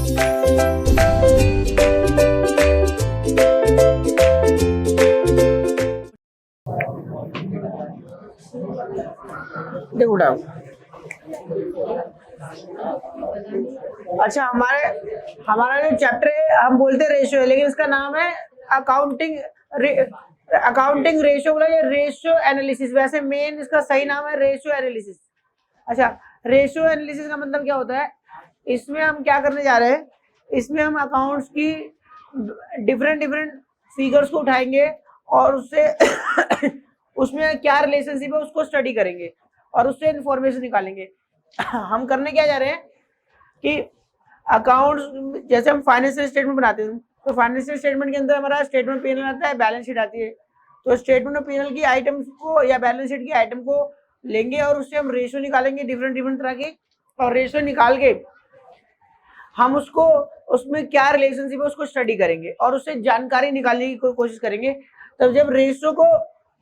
देखो डाउट। अच्छा, हमारा जो चैप्टर है हम बोलते हैं रेशियो है, लेकिन इसका नाम है अकाउंटिंग रेशियो बोला या रेशियो एनालिसिस। वैसे मेन इसका सही नाम है रेशियो एनालिसिस। अच्छा, रेशियो एनालिसिस का मतलब क्या होता है? इसमें हम क्या करने जा रहे हैं, इसमें हम अकाउंट्स की डिफरेंट फिगर्स को उठाएंगे और उससे उसमें क्या रिलेशनशिप है उसको स्टडी करेंगे और उससे इंफॉर्मेशन निकालेंगे। हम करने क्या जा रहे हैं कि अकाउंट्स, जैसे हम फाइनेंशियल स्टेटमेंट बनाते हैं तो फाइनेंशियल स्टेटमेंट के अंदर हमारा स्टेटमेंट पी एन एल आता है, बैलेंस शीट आती है। तो स्टेटमेंट और पी एन एल की आइटम्स को या बैलेंस शीट की आइटम को लेंगे और उससे हम रेशियो निकालेंगे डिफरेंट तरह के, और रेशियो निकाल के हम उसको उसमें क्या रिलेशनशिप है उसको स्टडी करेंगे और उससे जानकारी निकालने की कोशिश करेंगे। तब जब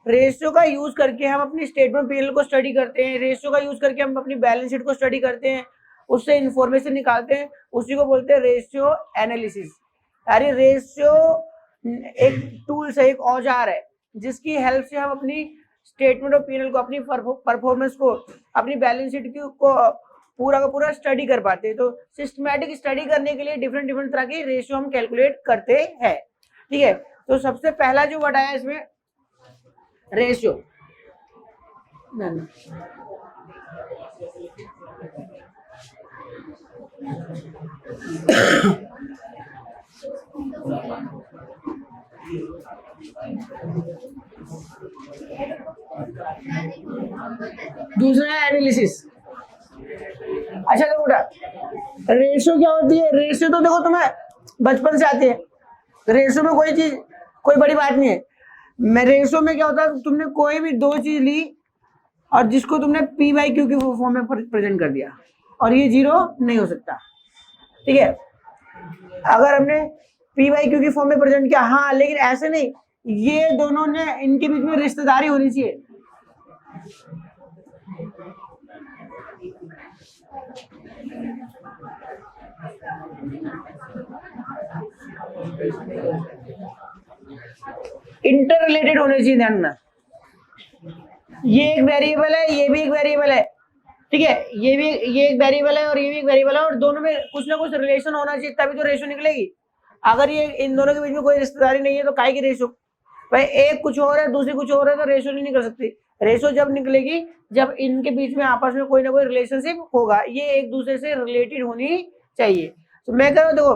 रेशियो का यूज करके हम अपनी स्टेटमेंट पी एन एल को स्टडी करते हैं, रेशियो का यूज करके हम अपनी बैलेंस शीट को स्टडी करते हैं, उससे इंफॉर्मेशन निकालते हैं, उसी को बोलते हैं रेशियो एनालिसिस। यानी रेशियो एक टूल्स है, एक औजार है जिसकी हेल्प से हम अपनी statement of P N L को, अपनी परफॉर्मेंस को, अपनी बैलेंस शीट को पूरा का पूरा स्टडी कर पाते हैं। तो सिस्टमैटिक स्टडी करने के लिए डिफरेंट तरह की रेशियो हम कैलकुलेट करते हैं। ठीक है, तो सबसे पहला जो वर्ड आया इसमें रेशियो। दूसरा है एनालिसिस। अच्छा देखो बेटा, रेशियो क्या होती है? रेशियो तो देखो तुम्हें बचपन से आती है, रेशियो में कोई बड़ी बात नहीं है। रेशियो में क्या होता है, तुमने कोई भी दो चीज ली और जिसको तुमने पी बाई क्यू के फॉर्म में प्रेजेंट कर दिया और ये जीरो नहीं हो सकता। ठीक है, अगर हमने पी बाई क्यू की फॉर्म में प्रेजेंट किया, हाँ, लेकिन ऐसे नहीं, ये दोनों ने, इनके बीच में रिश्तेदारी होनी चाहिए। इंटर रिलेटेड होने चाहिए, ध्यान रखना। ये एक वेरिएबल है, ये भी एक वेरिएबल है। ठीक है, ये एक वेरिएबल है और ये भी एक वेरिएबल है, और दोनों में कुछ ना कुछ रिलेशन होना चाहिए तभी तो रेशियो निकलेगी। अगर ये इन दोनों के बीच में कोई रिश्तेदारी नहीं है तो काहे की रेशियो? भाई एक कुछ और है, दूसरी कुछ और है, तो रेशियो नहीं निकल सकती। रेशियो जब निकलेगी जब इनके बीच में आपस में कोई ना कोई रिलेशनशिप होगा, ये एक दूसरे से रिलेटेड होनी चाहिए। तो मैं कह रहा हूं, देखो,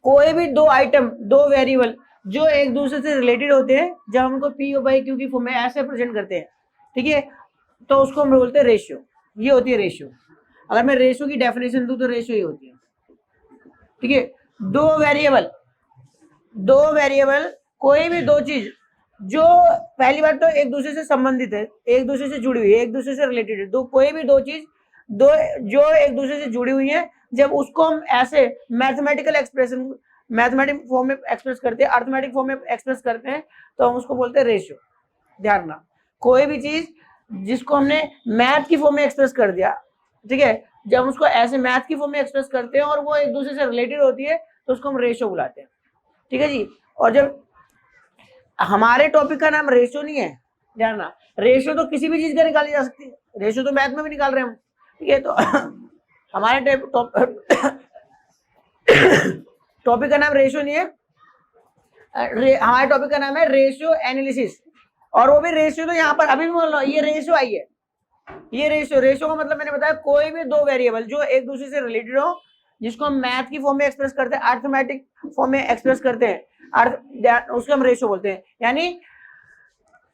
कोई भी दो आइटम, दो वेरिएबल जो एक दूसरे से रिलेटेड होते हैं, जब हम उनको पी बाई क्यू की फॉर्म में ऐसे प्रेजेंट करते हैं, ठीक है, तो उसको हम बोलते हैं रेशियो। ये होती है रेशियो। अगर मैं रेशियो की डेफिनेशन दूं तो रेशियो ये होती है। ठीक है, दो वेरिएबल कोई भी दो चीज जो, पहली बात तो एक दूसरे से संबंधित है, एक दूसरे से जुड़ी हुई है, एक दूसरे से रिलेटेड है। कोई भी दो चीज जो एक दूसरे से जुड़ी हुई है, जब उसको हम ऐसे मैथमेटिकल एक्सप्रेशन, मैथमेटिक फॉर्म में एक्सप्रेस करते हैं, अर्थमेटिक फॉर्म में एक्सप्रेस करते हैं, तो हम उसको बोलते हैं रेशियो। ध्यान रखना, कोई भी चीज जिसको हमने मैथ की फॉर्म में एक्सप्रेस कर दिया, ठीक है, जब उसको ऐसे मैथ की फॉर्म में एक्सप्रेस करते हैं और वो एक दूसरे से रिलेटेड होती है तो उसको हम रेशियो बुलाते हैं। ठीक है जी। और जब हमारे टॉपिक का नाम रेशियो नहीं है, ध्यान रखना, रेशियो तो किसी भी चीज का निकाली जा सकती है, रेशियो तो मैथ में भी निकाल रहे हैं हम। ठीक है, तो हमारे टॉपिक का नाम रेशियो नहीं है, हमारे टॉपिक का नाम है रेशियो एनालिसिस। और वो भी रेशियो तो यहाँ पर अभी भी बोल रहा हूँ, ये रेशियो आई है, ये रेशियो का मतलब मैंने बताया कोई भी दो वेरिएबल जो एक दूसरे से रिलेटेड हो, जिसको हम मैथ की फॉर्म में एक्सप्रेस करते हैं, अर्थमेटिक फॉर्म में एक्सप्रेस करते हैं, उसको हम रेशियो बोलते हैं। यानी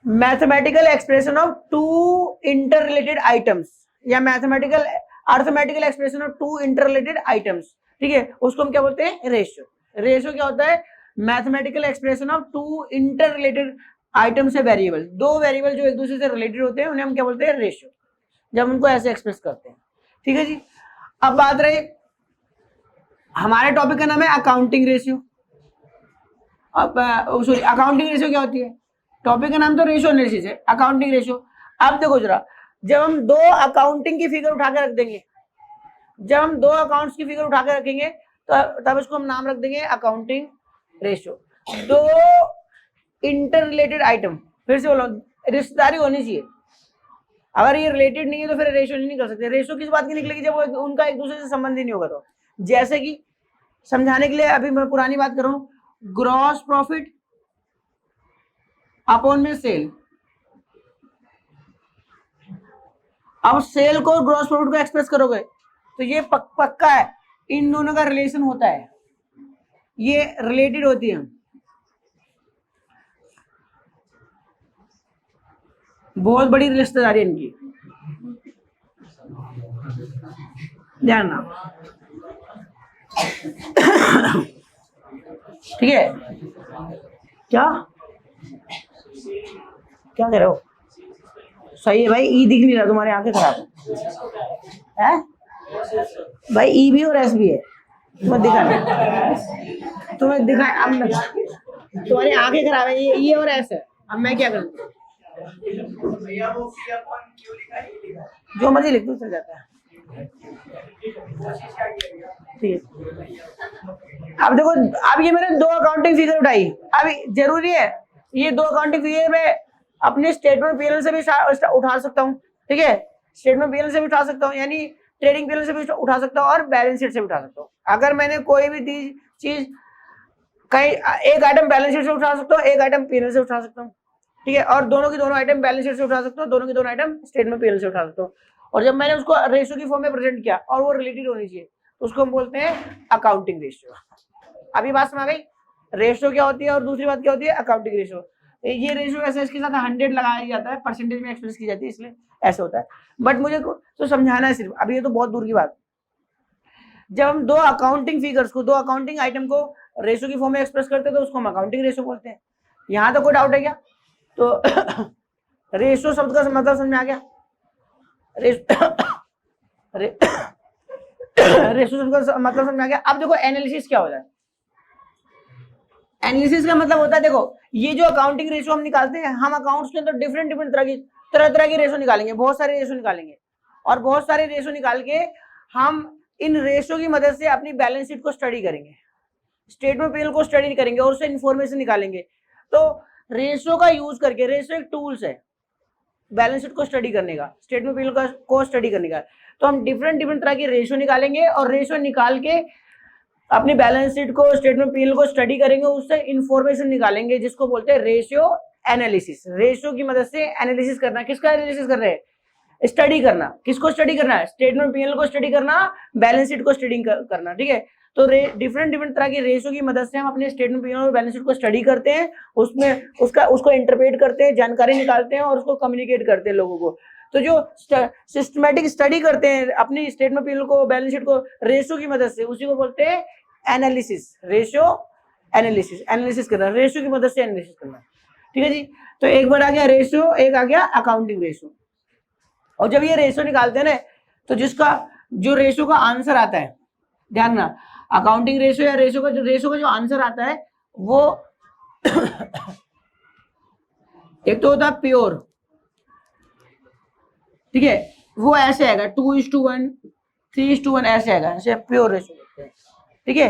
mathematical expression of two inter related items, या mathematical arithmetical expression of two inter related items, ठीक है, उसको हम क्या बोलते हैं? रेशियो। रेशियो क्या होता है? Mathematical expression of two inter related items है वेरिएबल, दो वेरिएबल जो एक दूसरे से रिलेटेड होते हैं उन्हें हम क्या बोलते हैं? रेशियो, जब उनको ऐसे एक्सप्रेस करते हैं। ठीक है जी। अब बात रही, हमारे टॉपिक का नाम है अकाउंटिंग रेशियो। अब सॉरी, अकाउंटिंग रेशियो क्या होती है? टॉपिक का नाम तो रेशियो एनालिसिस है, अकाउंटिंग रेशियो। अब देखो जरा, जब हम दो अकाउंटिंग की फिगर उठा के रख देंगे, जब हम दो अकाउंट्स की फिगर उठा के रखेंगे तो तब इसको हम नाम रख देंगे अकाउंटिंग रेशियो। दो इंटर रिलेटेड आइटम, फिर से बोलो, रिश्तेदारी होनी चाहिए। अगर ये रिलेटेड नहीं है तो फिर रेशियो नहीं कर सकते। रेशियो किस बात की निकलेगी, जब वो उनका एक दूसरे से संबंध ही नहीं होगा। तो जैसे कि समझाने के लिए अभी मैं पुरानी बात कर रहा हूँ, ग्रॉस प्रॉफिट अपॉन में सेल। अब सेल को ग्रॉस प्रॉफिट को एक्सप्रेस करोगे तो ये पक्का है, इन दोनों का रिलेशन होता है, ये रिलेटेड होती है, बहुत बड़ी रिश्तेदारी इनकी, ध्यान ना। ठीक है, क्या क्या कह रहे हो? सही है भाई, ई दिख नहीं रहा, तुम्हारी आंखें खराब है भाई, ई भी और एस भी है, तुम्हें दिखा नहीं, तुम्हें दिखा, अब तुम्हारी आंखें खराब है, ये ई और एस है, अब मैं क्या करूं? जो मर्जी लिख दो चल जाता है। ठीक है, अब देखो, अब ये मैंने दो अकाउंटिंग फिगर उठाई, अब जरूरी है ये दो अकाउंटिंग फिगर में अपने स्टेटमेंट पीएनएल से भी उठा सकता हूँ। ठीक है, स्टेटमेंट पीएनएल से भी उठा सकता हूँ, यानी ट्रेडिंग पीएनएल से भी उठा सकता हूँ और बैलेंस शीट से भी उठा सकता हूँ। अगर मैंने कोई भी चीज कहीं एक आइटम बैलेंस शीट से उठा सकता हूँ, एक आइटम पीएनएल से उठा सकता हूँ। ठीक है, और दोनों की दोनों आइटम बैलेंस शीट से उठा सकता हूँ, दोनों की दोनों आइटम स्टेटमेंट पीएनएल से उठा सकता हूँ। और जब मैंने उसको रेशियो की फॉर्म में प्रेजेंट किया और वो रिलेटेड होनी चाहिए तो उसको हम बोलते हैं अकाउंटिंग रेशियो। अभी बात समझ गई, रेशियो क्या होती है और दूसरी बात क्या होती है अकाउंटिंग रेशियो। ये रेशियो ऐसे इसके साथ 100 लगाया जाता है, परसेंटेज में एक्सप्रेस की जाती है, इसलिए ऐसे होता है। बट मुझे तो समझाना है सिर्फ, अभी ये तो बहुत दूर की बात। जब हम दो अकाउंटिंग फिगर्स को, दो अकाउंटिंग आइटम को रेशियो की फॉर्म में एक्सप्रेस करते हैं तो उसको हम अकाउंटिंग रेशियो बोलते हैं। यहाँ तो कोई डाउट है क्या? तो रेशियो शब्द का मतलब समझ में आ गया? रेशियो शब्द का मतलब समझ में आ गया? अब देखो एनालिसिस क्या होता है। एनालिसिस का मतलब होता है, देखो ये जो अकाउंटिंग रेशियो हम निकालते हैं, हम अकाउंट्स के अंदर डिफरेंट डिफरेंट तरह की रेशियो निकालेंगे, बहुत सारे रेशियो निकालेंगे, और बहुत सारे रेशियो निकाल के हम इन रेशियो की मदद से अपनी बैलेंस शीट को स्टडी करेंगे, स्टेटमेंट पीएल को स्टडी करेंगे और उससे इंफॉर्मेशन निकालेंगे। तो रेशियो का यूज करके, रेशियो एक टूल्स है बैलेंस शीट को स्टडी करने का, स्टेटमेंट पीएल को स्टडी करने का। तो हम डिफरेंट डिफरेंट तरह की रेशियो निकालेंगे और रेशियो निकाल के अपनी बैलेंस शीट को, स्टेटमेंट पीएल को स्टडी करेंगे, उससे इंफॉर्मेशन निकालेंगे, जिसको बोलते हैं रेशियो एनालिसिस। रेशियो की मदद से एनालिसिस करना, किसका एनालिसिस कर रहे हैं? स्टडी करना। किसको स्टडी करना है? स्टेटमेंट पीएल को स्टडी करना, बैलेंस शीट को स्टडी करना। ठीक है, तो डिफरेंट डिफरेंट तरह की रेशियो की मदद से हम अपने स्टेटमेंट पीएल और बैलेंस शीट को स्टडी करते हैं, उसमें उसको इंटरप्रेट करते हैं, जानकारी निकालते हैं और उसको कम्युनिकेट करते हैं लोगों को। तो जो सिस्टमैटिक स्टडी करते हैं अपनी स्टेटमेंट पीएल को, बैलेंस शीट को रेशियो की मदद से, उसी को बोलते हैं एनालिसिस। रेशियो एनालिसिस, एनालिसिस करना, रेशियो की मदद से एनालिसिस करना। ठीक है जी, तो एक बार आ गया रेशियो, एक आ गया अकाउंटिंग रेशियो। और जब ये रेशियो निकालते हैं ना, तो जिसका जो रेशियो का आंसर आता है, ध्यान ना, अकाउंटिंग रेशियो या रेशियो का जो आंसर आता है वो एक तो होता है प्योर, ठीक है, वो ऐसे आएगा 2:1, 3:1 ऐसे आएगा, ऐसे प्योर रेशियो। ठीक है,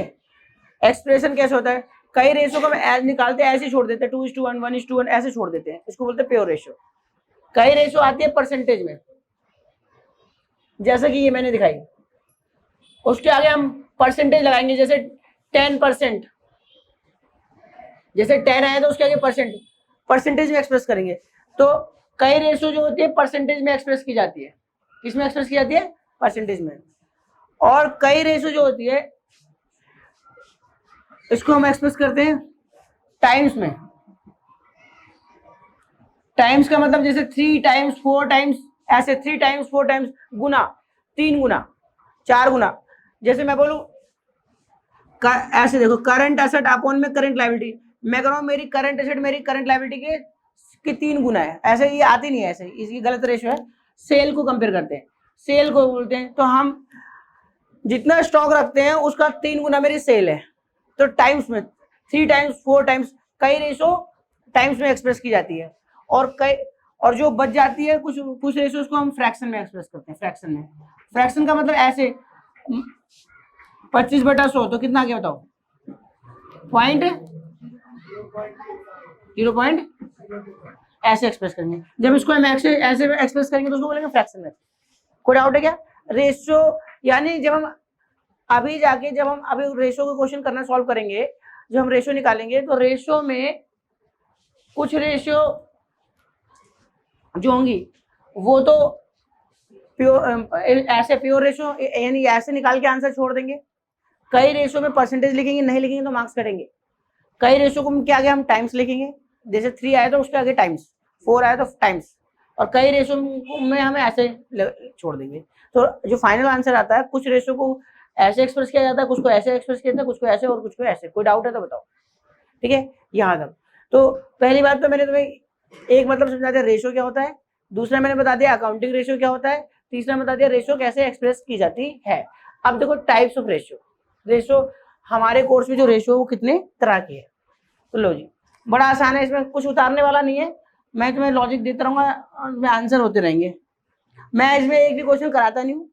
एक्सप्रेशन कैसे होता है, कई रेशियो को हम निकालते हैं ऐसे छोड़ देते हैं, 2:1, 1:1 ऐसे छोड़ देते हैं, इसको बोलते हैं प्योर रेशियो। कई रेशियो आती है परसेंटेज में, जैसे कि ये मैंने दिखाई, उसके आगे हम परसेंटेज लगाएंगे, जैसे 10%, जैसे 10 आए तो उसके आगे परसेंटेज में एक्सप्रेस करेंगे। तो कई रेशियो जो होती है परसेंटेज में एक्सप्रेस की जाती है, किसमें एक्सप्रेस की जाती है? परसेंटेज में। और कई रेशियो जो होती है इसको हम एक्सप्रेस करते हैं टाइम्स में। टाइम्स का मतलब जैसे 3 टाइम्स 4 टाइम्स, ऐसे 3 टाइम्स 4 टाइम्स, गुना, 3 गुना, 4 गुना। जैसे मैं बोलूं ऐसे देखो, करंट एसेट अपॉन में करंट लायबिलिटी, मैं कह रहा हूं मेरी करंट एसेट मेरी करंट लायबिलिटी के 3 गुना है, ऐसे ये आती नहीं है, ऐसे इसकी गलत रेशियो है। सेल को कंपेयर करते हैं, सेल को बोलते हैं, तो हम जितना स्टॉक रखते हैं उसका 3 गुना मेरी सेल है, तो टाइम्स में 3 टाइम्स 4 टाइम्स, कई रेशियो टाइम्स में एक्सप्रेस की जाती है। और जो बच जाती है कुछ रेशियोज को हम फ्रैक्शन में एक्सप्रेस करते हैं। फ्रैक्शन का मतलब ऐसे, 25/100 तो कितना आ गया बताओ? पॉइंट 0. ऐसे एक्सप्रेस करेंगे। जब इसको हम ऐसे एक्सप्रेस करेंगे तो उसको बोलेंगे फ्रैक्शन में। कोई डाउट है क्या? रेशियो यानी जब हम अभी रेशियो का क्वेश्चन करना सॉल्व करेंगे, जब हम रेशियो निकालेंगे तो रेशियो में कुछ रेशियो जो होंगी वो तो ऐसे प्योर रेशियो यानी ऐसे निकाल के आंसर छोड़ देंगे। कई रेशियो में परसेंटेज लिखेंगे, नहीं लिखेंगे तो मार्क्स कटेंगे। कई रेशियो को क्या आगे हम टाइम्स लिखेंगे, जैसे 3 आया तो उसके आगे टाइम्स, 4 आया तो टाइम्स, और कई रेशियो में हमें ऐसे छोड़ देंगे। तो जो फाइनल आंसर आता है, कुछ रेशियो को ऐसे एक्सप्रेस किया जाता है, कुछ को ऐसे एक्सप्रेस किया जाता है, कुछ को ऐसे और कुछ को ऐसे। कोई डाउट है तो बताओ, ठीक है? यहाँ तक। तो पहली बात तो मैंने तुम्हें एक मतलब समझा दिया रेशियो क्या होता है, दूसरा मैंने बता दिया अकाउंटिंग रेशियो क्या होता है, तीसरा बता दिया रेशियो कैसे एक्सप्रेस की जाती है। अब देखो टाइप्स ऑफ रेशियो। रेशियो हमारे कोर्स में जो रेशियो वो कितने तरह की है, तो लो जी, बड़ा आसान है, इसमें कुछ उतारने वाला नहीं है। मैं तुम्हें लॉजिक देता रहूंगा और आंसर होते रहेंगे। मैं इसमें एक भी क्वेश्चन कराता नहीं हूँ।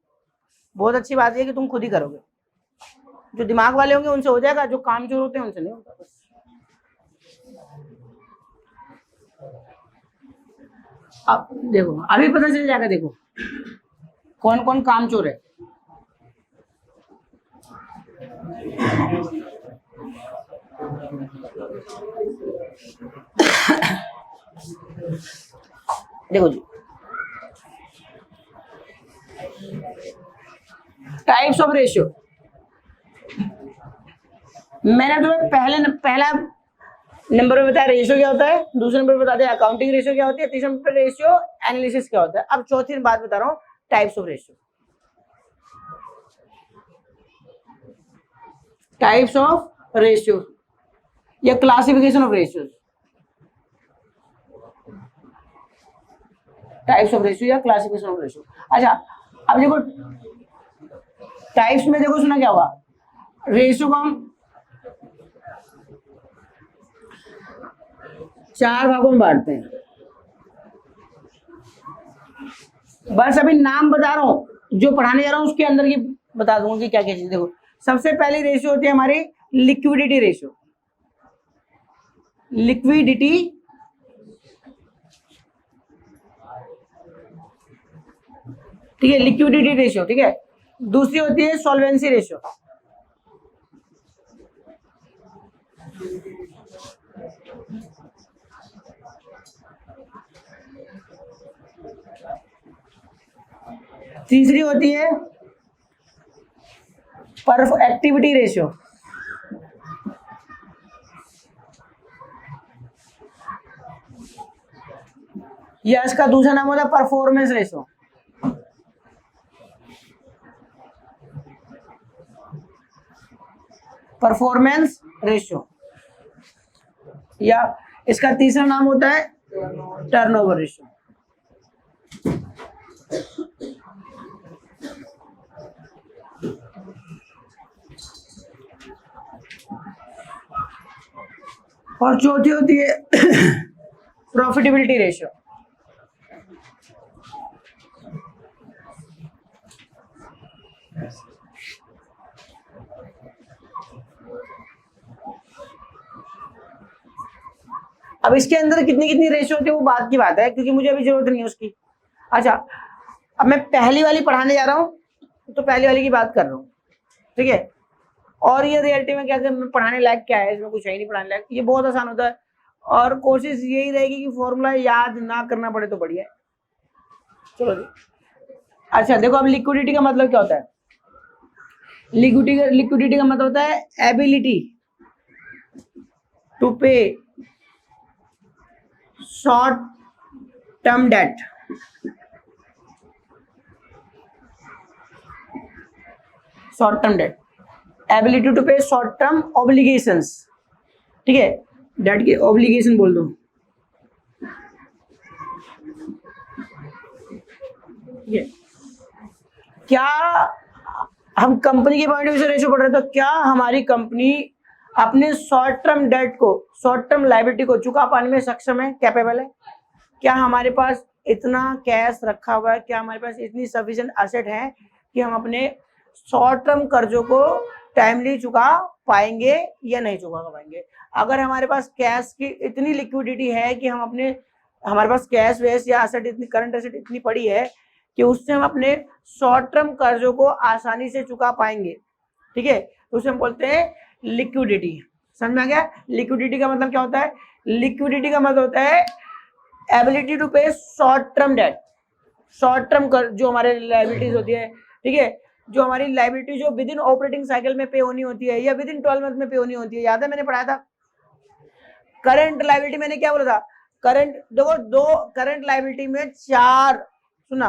बहुत अच्छी बात है कि तुम खुद ही करोगे। जो दिमाग वाले होंगे उनसे हो जाएगा, जो काम चोर होते हैं उनसे नहीं होता। बस अब देखो, अभी पता चल जाएगा, देखो कौन कौन काम चोर है। देखो जी, टाइप्स ऑफ रेशियो। मैंने तुम्हें पहला नंबर में बताया रेशियो क्या होता है, दूसरे नंबर पे बता दिया अकाउंटिंग रेशियो क्या होती है, तीसरे नंबर पे रेशियो एनालिसिस क्या होता है। अब चौथी बात बता रहा हूँ, types of ratio. Types of ratio या classification of ratios. Types of ratio या क्लासिफिकेशन ऑफ रेशियो। अच्छा, अब देखो टाइप्स में देखो सुना क्या होगा, रेशियो को हम 4 भागों में बांटते हैं। बस अभी नाम बता रहा हूं, जो पढ़ाने जा रहा हूं उसके अंदर की बता दूंगा कि क्या क्या चीज। देखो सबसे पहली रेशियो होती है हमारी लिक्विडिटी रेशियो। लिक्विडिटी ठीक है, लिक्विडिटी रेशियो, ठीक है। दूसरी होती है सॉल्वेंसी रेशियो। तीसरी होती है एक्टिविटी रेशियो। या इसका दूसरा नाम होता है परफॉर्मेंस रेशियो। परफॉर्मेंस रेशियो या इसका तीसरा नाम होता है टर्नओवर रेशियो। और चौथी होती है प्रॉफिटेबिलिटी रेशियो। अब इसके अंदर कितनी कितनी रेशियो होती है वो बात की बात है, क्योंकि मुझे अभी जरूरत नहीं है उसकी। अच्छा, अब मैं पहली वाली पढ़ाने जा रहा हूं तो पहली वाली की बात कर रहा हूं, ठीक है। और ये रियलिटी में क्या पढ़ाने लायक क्या है, इसमें कुछ है ही नहीं पढ़ाने लायक। ये बहुत आसान होता है और कोशिश यही रहेगी कि फॉर्मूला याद ना करना पड़े तो बढ़िया है। चलो जी, अच्छा देखो, अब लिक्विडिटी का मतलब क्या होता है। लिक्विडिटी का मतलब होता है ability to pay short term debt. Short term debt, ability to pay short term obligations, ठीक है। डेट की ऑब्लिगेशन बोल दो, ठीक है। क्या हम कंपनी के पॉइंट ऑफ व्यू से रेशियो पढ़ रहे हैं, तो क्या हमारी कंपनी अपने शॉर्ट टर्म डेट को, शॉर्ट टर्म लायबिलिटी को चुका पाने में सक्षम है, कैपेबल है? क्या हमारे पास इतना कैश रखा हुआ है, क्या हमारे पास इतनी सफिशिएंट एसेट है कि हम अपने शॉर्ट टर्म कर्जों को टाइमली चुका पाएंगे या नहीं चुका पाएंगे। अगर हमारे पास कैश की इतनी लिक्विडिटी है कि हम अपने, हमारे पास कैश वैश या एसेट इतनी, करंट एसेट इतनी पड़ी है कि उससे हम अपने शॉर्ट टर्म कर्जों को आसानी से चुका पाएंगे, ठीक है, तो उसे हम बोलते हैं लिक्विडिटी। समझ में आ गया? लिक्विडिटी का मतलब क्या होता है? लिक्विडिटी का मतलब होता है ability to pay short term debt. Short term जो हमारे लायबिलिटीज होती है, ठीक है, जो हमारी लायबिलिटी जो विद इन ऑपरेटिंग साइकिल में पे होनी होती है या विद इन 12 मंथ में पे होनी होती है। याद है मैंने पढ़ाया था करंट लायबिलिटी, मैंने क्या बोला था? करंट, देखो दो करंट लायबिलिटी में चार, सुना,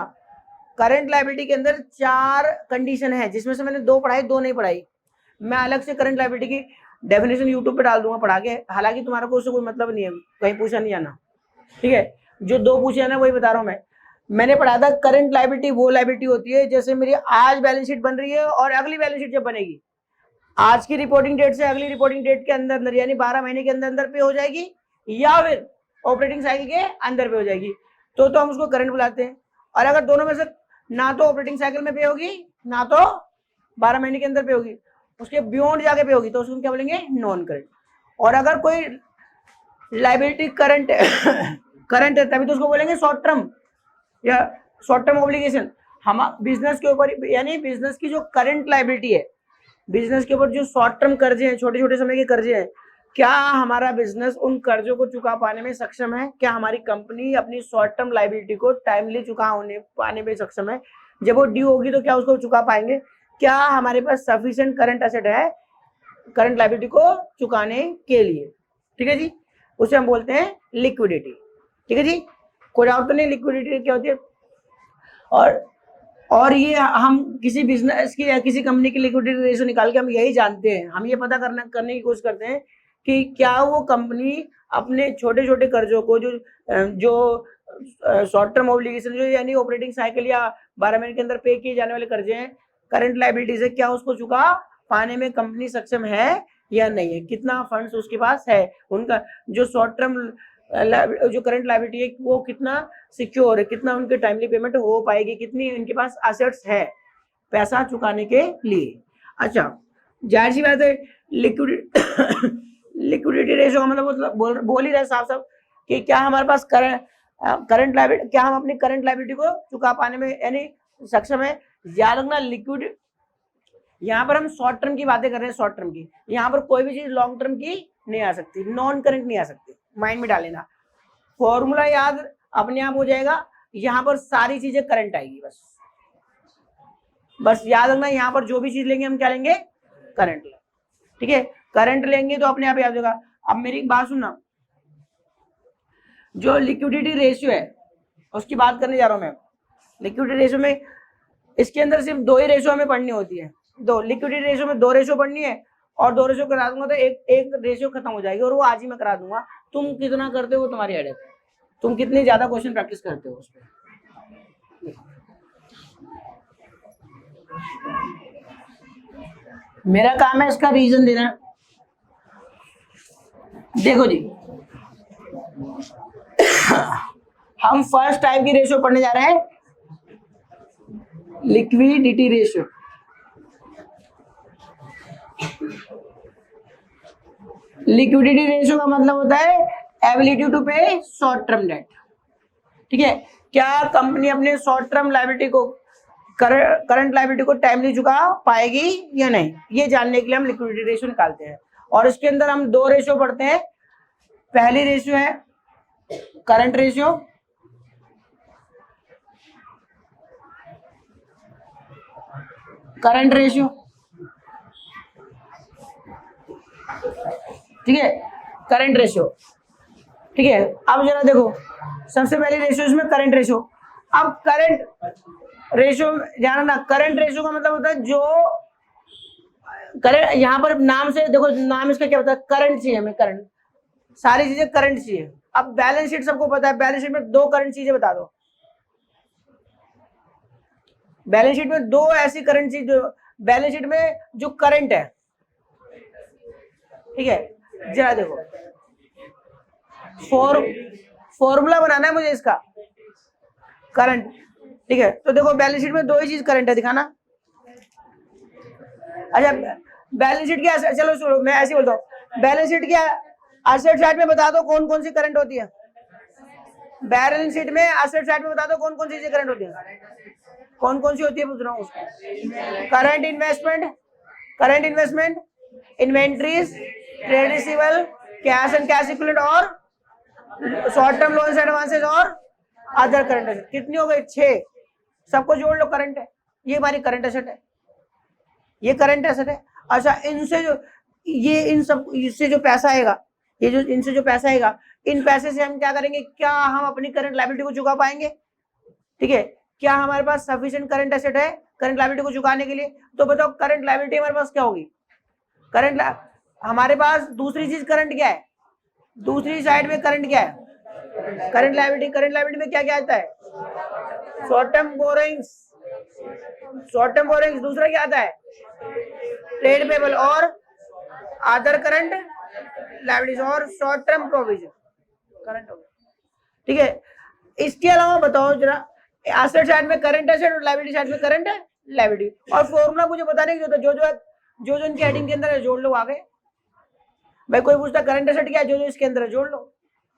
करंट लायबिलिटी के अंदर चार कंडीशन है, जिसमें से मैंने दो पढ़ाई, दो नहीं पढ़ाई। मैं अलग से करंट लायबिलिटी की डेफिनेशन यूट्यूब पे डाल दूंगा पढ़ा के, हालांकि तुम्हारा को उससे कोई मतलब नहीं है, कहीं पूछा नहीं जाना, ठीक है, जो दो पूछे जाना वही बता रहा हूं मैं। मैंने पढ़ा था करंट लायबिलिटी वो लायबिलिटी होती है जैसे मेरी आज बैलेंस शीट बन रही है और अगली बैलेंस शीट जब बनेगी, आज की रिपोर्टिंग डेट से अगली रिपोर्टिंग डेट के अंदर अंदर, यानी 12 महीने के अंदर अंदर पे हो जाएगी या फिर ऑपरेटिंग साइकिल के अंदर पे हो जाएगी, तो हम उसको करंट बुलाते हैं। और अगर दोनों में से ना तो ऑपरेटिंग साइकिल में पे होगी ना तो 12 महीने के अंदर पे होगी, उसके बियॉन्ड जाके पे होगी, तो उसको क्या बोलेंगे? Non current. और अगर कोई लायबिलिटी करंट करंट है तभी तो उसको बोलेंगे शॉर्ट टर्म या शॉर्ट टर्म ऑब्लिगेशन। हम बिजनेस के ऊपर, यानी बिजनेस की जो करंट लायबिलिटी है, बिजनेस के ऊपर जो शॉर्ट टर्म कर्जे हैं, छोटे छोटे समय के कर्जे हैं, क्या हमारा बिजनेस उन कर्जों को चुका पाने में सक्षम है? क्या हमारी कंपनी अपनी शॉर्ट टर्म लायबिलिटी को टाइमली चुका होने पाने में सक्षम है? जब वो ड्यू होगी तो क्या उसको चुका पाएंगे? क्या हमारे पास सफिशिएंट करंट एसेट है करंट लायबिलिटी को चुकाने के लिए? ठीक है जी, उसे हम बोलते हैं लिक्विडिटी। ठीक है जी, कोई डाउट तो नहीं? लिक्विडिटी क्या होती है? और ये हम किसी बिजनेस की या किसी कंपनी की लिक्विडिटी रेशियो निकाल के हम यही जानते हैं, हम ये पता करने की कोशिश करते हैं कि क्या वो कंपनी अपने छोटे छोटे कर्जों को जो शॉर्ट टर्म ऑब्लिगेशन, जो यानी ऑपरेटिंग साइकिल या 12 महीने के अंदर पे किए जाने वाले कर्जे हैं, करंट लायबिलिटीज है, क्या उसको चुका पाने में कंपनी सक्षम है या नहीं है? कितना फंड्स उसके पास है, उनका जो शॉर्ट टर्म जो करंट लायबिलिटी है वो कितना सिक्योर है, कितना उनके टाइमली पेमेंट हो पाएगी, कितनी उनके पास एसेट्स है पैसा चुकाने के लिए। अच्छा, जाहिर सी बात है लिक्विडिटी रेशियो का मतलब बोल ही रहे साफ साफ कि क्या हमारे पास करंट लायबिलिटी, क्या हम अपनी करंट लायबिलिटी को चुका पाने में यानी सक्षम है। याद रखना लिक्विड, यहाँ पर हम शॉर्ट टर्म की बातें कर रहे हैं, शॉर्ट टर्म की, यहाँ पर कोई भी चीज लॉन्ग टर्म की नहीं आ सकती, नॉन करंट नहीं आ सकती, माइंड में डाल लेना। फॉर्मूला याद अपने आप हो जाएगा, यहाँ पर सारी चीजें करंट आएगी, बस याद रखना, यहाँ पर जो भी चीज लेंगे हम क्या लेंगे? करंट लेंगे। ठीक है, करंट लेंगे तो अपने आप याद होगा। अब मेरी बात सुनना, जो लिक्विडिटी रेशियो है उसकी बात करने जा रहा हूं मैं। लिक्विडिटी रेशियो में इसके अंदर सिर्फ दो ही रेशियो हमें पढ़नी होती है, दो। लिक्विडिटी रेशियो में दो रेशियो पढ़नी है और दो रेशियो करा दूंगा तो एक रेशियो खत्म हो जाएगी, और वो आज ही मैं करा दूंगा। तुम कितना करते हो तुम्हारी हेडेक है, तुम कितनी ज्यादा क्वेश्चन प्रैक्टिस करते हो उस पर। मेरा काम है इसका रीजन देना। देखो जी, हम फर्स्ट टाइप की रेशियो पढ़ने जा रहे हैं, लिक्विडिटी रेशियो। लिक्विडिटी रेशियो का मतलब होता है ability to pay short term date. ठीक है, क्या कंपनी अपने शॉर्ट टर्म लायबिलिटी को करंट लायबिलिटी को टाइमली चुका पाएगी या नहीं, ये जानने के लिए हम लिक्विडिटी रेशियो निकालते हैं। और इसके अंदर हम दो रेशियो पढ़ते हैं। पहली रेशियो है करंट रेशियो, करंट रेशियो, ठीक है, करंट रेशियो। ठीक है, अब जरा देखो, सबसे पहले रेशियो इसमें करंट रेशियो। अब करंट रेशियो जाना ना, करंट रेशियो का मतलब होता है जो करंट, यहाँ पर नाम से देखो, नाम इसका क्या होता है? करंट चाहिए हमें, करंट, सारी चीजें करंट चाहिए। अब बैलेंस शीट सबको पता है, बैलेंस शीट में दो करंट चीजें बता दो। बैलेंस शीट में दो ऐसी करंट चीज, बैलेंस शीट में जो करंट है, ठीक है, जरा देखो, फॉर्मूला बनाना है मुझे इसका, करंट। ठीक है, तो देखो बैलेंस शीट में दो ही चीज करंट है, दिखाना। अच्छा बैलेंस शीट की, चलो सुनो मैं ऐसे बोलता हूँ, बैलेंस शीट की एसेट साइड में बता दो कौन कौन सी करंट होती है। बैलेंस शीट में एसेट साइड में बता दो कौन कौन सी चीजें करंट होती है, कौन कौन सी होती है पूछ रहा हूँ उसको। Current investment, current investment, inventories, trade receivable, cash and cash equivalent और शॉर्ट टर्म लोन्स एडवांसेस और अदर करंट एसेट। कितनी हो गई? 6। सबको जोड़ लो, करंट है, ये हमारी करंट एसेट है, ये करंट एसेट है। अच्छा इनसे जो ये इन सब इससे जो पैसा आएगा, ये जो इनसे जो पैसा आएगा, इन पैसे से हम क्या करेंगे? क्या हम अपनी करंट लायबिलिटी को चुका पाएंगे? ठीक है, क्या हमारे पास सफिशिएंट करंट एसेट है करंट लायबिलिटी को चुकाने के लिए? तो बताओ करंट लायबिलिटी हमारे पास क्या होगी? करंट हमारे पास दूसरी चीज करंट क्या है? दूसरी साइड में करंट क्या है? Current liability. करंट लायबिलिटी में क्या क्या आता है? Short term borrowings, short term borrowings. दूसरा क्या आता है? ट्रेड पेबल और अदर करंट लायबिलिटीज और शॉर्ट टर्म प्रोविजन, करंट हो गया। ठीक है, इसके अलावा बताओ जरा, एसेट साइड में करंट एसेट और लायबिलिटी साइड में करंट है लायबिलिटी। और फॉर्मूला मुझे बताने की जरूरत है, जो इनके हेडिंग के अंदर है जोड़ लो आगे। भाई कोई पूछता करंट एसेट क्या है, जो इसके अंदर है जोड़ लो।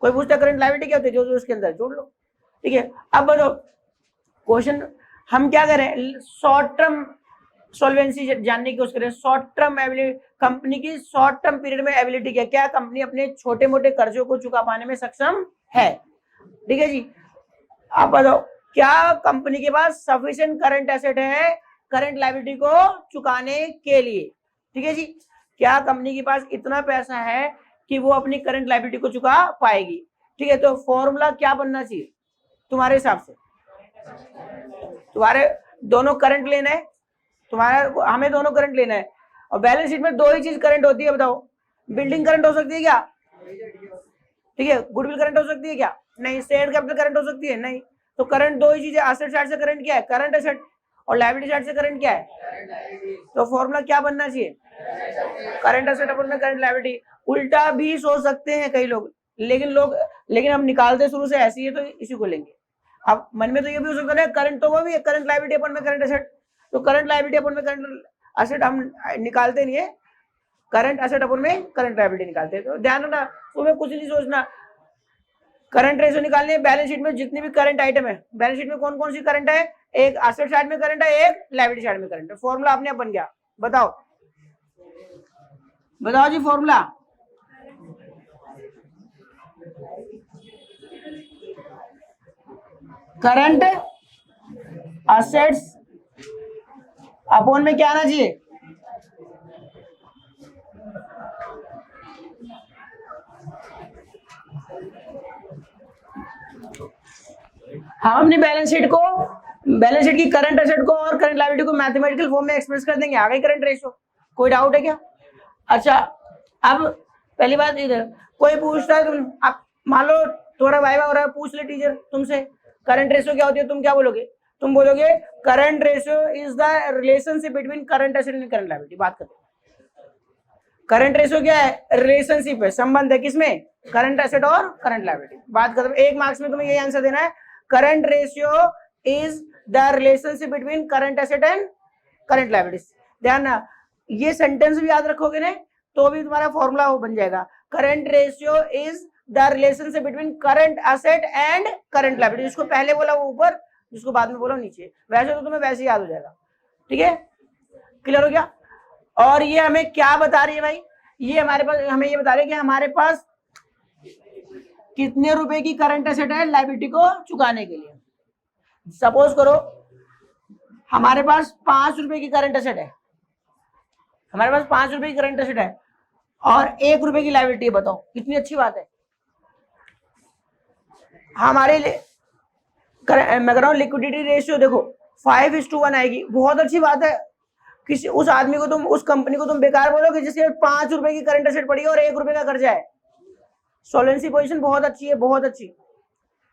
कोई पूछता करंट लायबिलिटी क्या होती है, जो इसके अंदर जोड़ लो। ठीक है, अब बताओ क्वेश्चन हम क्या करें? शॉर्ट टर्म सॉल्वेंसी जानने की कोशिश करें। शॉर्ट टर्म एबिलिटी, कंपनी की शॉर्ट टर्म पीरियड में एबिलिटी क्या, क्या कंपनी अपने छोटे मोटे कर्जों को चुका पाने में सक्षम है। ठीक है जी, आप बताओ क्या कंपनी के पास सफिशिएंट करंट एसेट है करंट लायबिलिटी को चुकाने के लिए? ठीक है जी, क्या कंपनी के पास इतना पैसा है कि वो अपनी करंट लायबिलिटी को चुका पाएगी? ठीक है, तो फॉर्मूला क्या बनना चाहिए तुम्हारे हिसाब से? तुम्हारे दोनों करंट लेना है, तुम्हारा हमें दोनों करंट लेना है। और बैलेंस शीट में दो ही चीज करंट होती है, बताओ। बिल्डिंग करंट हो सकती है क्या? ठीक है, गुडविल करंट हो सकती है क्या? नहीं। शेयर कैपिटल करंट हो सकती है? नहीं। तो करंट दो ही चीजें, एसेट साइड से करंट क्या है? Current asset. और लायबिलिटी साइड से करंट क्या है? तो फॉर्मूला क्या बनना चाहिए? करंट एसेट अपन में करंट लायबिलिटी। उल्टा भी सोच सकते हैं कई लोग, लेकिन हम निकालते शुरू से ऐसी है तो इसी को लेंगे। अब मन में तो ये भी हो सकता है करंट तो वो भी है, करंट लायबिलिटी अपन में करंट एसेट, तो करंट लायबिलिटी अपन में करंट एसेट हम निकालते नहीं है, करंट एसेट अपन में करंट लायबिलिटी निकालते हैं। तो ध्यान रखना, तुम्हें कुछ नहीं सोचना, करंट रेशियो निकालनी है। बैलेंस शीट में जितनी भी करंट आइटम है, बैलेंस शीट में कौन कौन सी करंट है? एक एसेट साइड में करंट है, एक लायबिलिटी साइड में करंट है। फॉर्मूला अपने आप बन गया, बताओ बताओ जी फॉर्मूला। करंट एसेट्स अपॉन में क्या आना चाहिए? हम अपनी बैलेंस शीट की करंट एसेट को और करंट लायबिलिटी को मैथमेटिकल फॉर्म में एक्सप्रेस कर देंगे। आ गई करंट रेशियो, कोई डाउट है क्या? अच्छा, अब पहली बात इधर कोई पूछता है, तुम आप मान लो थोड़ा वाइवा हो रहा है, पूछ ले टीचर तुमसे करंट रेशियो क्या होती है, तुम क्या बोलोगे? तुम बोलोगे current ratio is the relationship between current asset and current liability. बात करते हैं, करंट रेशियो क्या है? रिलेशनशिप है, संबंध है, किसमें? करंट एसेट और करंट लायबिलिटी। बात करते हैं, एक मार्क्स में तुम्हें ये आंसर देना है, current ratio is the relationship between current asset and current liability. ध्यान ना, ये सेंटेंस भी याद रखोगे ना तो भी तुम्हारा फॉर्मूला बन जाएगा। Current ratio is the relationship between current asset and current liability. जिसको पहले बोला वो ऊपर, जिसको बाद में बोला नीचे, वैसे तो तुम्हें वैसे याद हो जाएगा। ठीक है, क्लियर हो गया? और ये हमें क्या बता रही है भाई? ये हमारे पास हमें ये बता रही है कि हमारे पास कितने रुपए की करंट एसेट है लायबिलिटी को चुकाने के लिए। सपोज करो हमारे पास 5 रुपए की करंट एसेट है, हमारे पास 5 रुपए की करंट एसेट है और 1 रुपए की लायबिलिटी। बताओ कितनी अच्छी बात है हमारे लिए। मैं कह रहा हूँ लिक्विडिटी रेशियो देखो 5:1 आएगी, बहुत अच्छी बात है। किसी उस आदमी को तुम, उस कंपनी को तुम बेकार बोलोगे जिसके 5 रुपए की करंट एसेट पड़ी है और 1 रुपए का कर्जा है। सोलेंसी पोजीशन बहुत अच्छी है, बहुत अच्छी।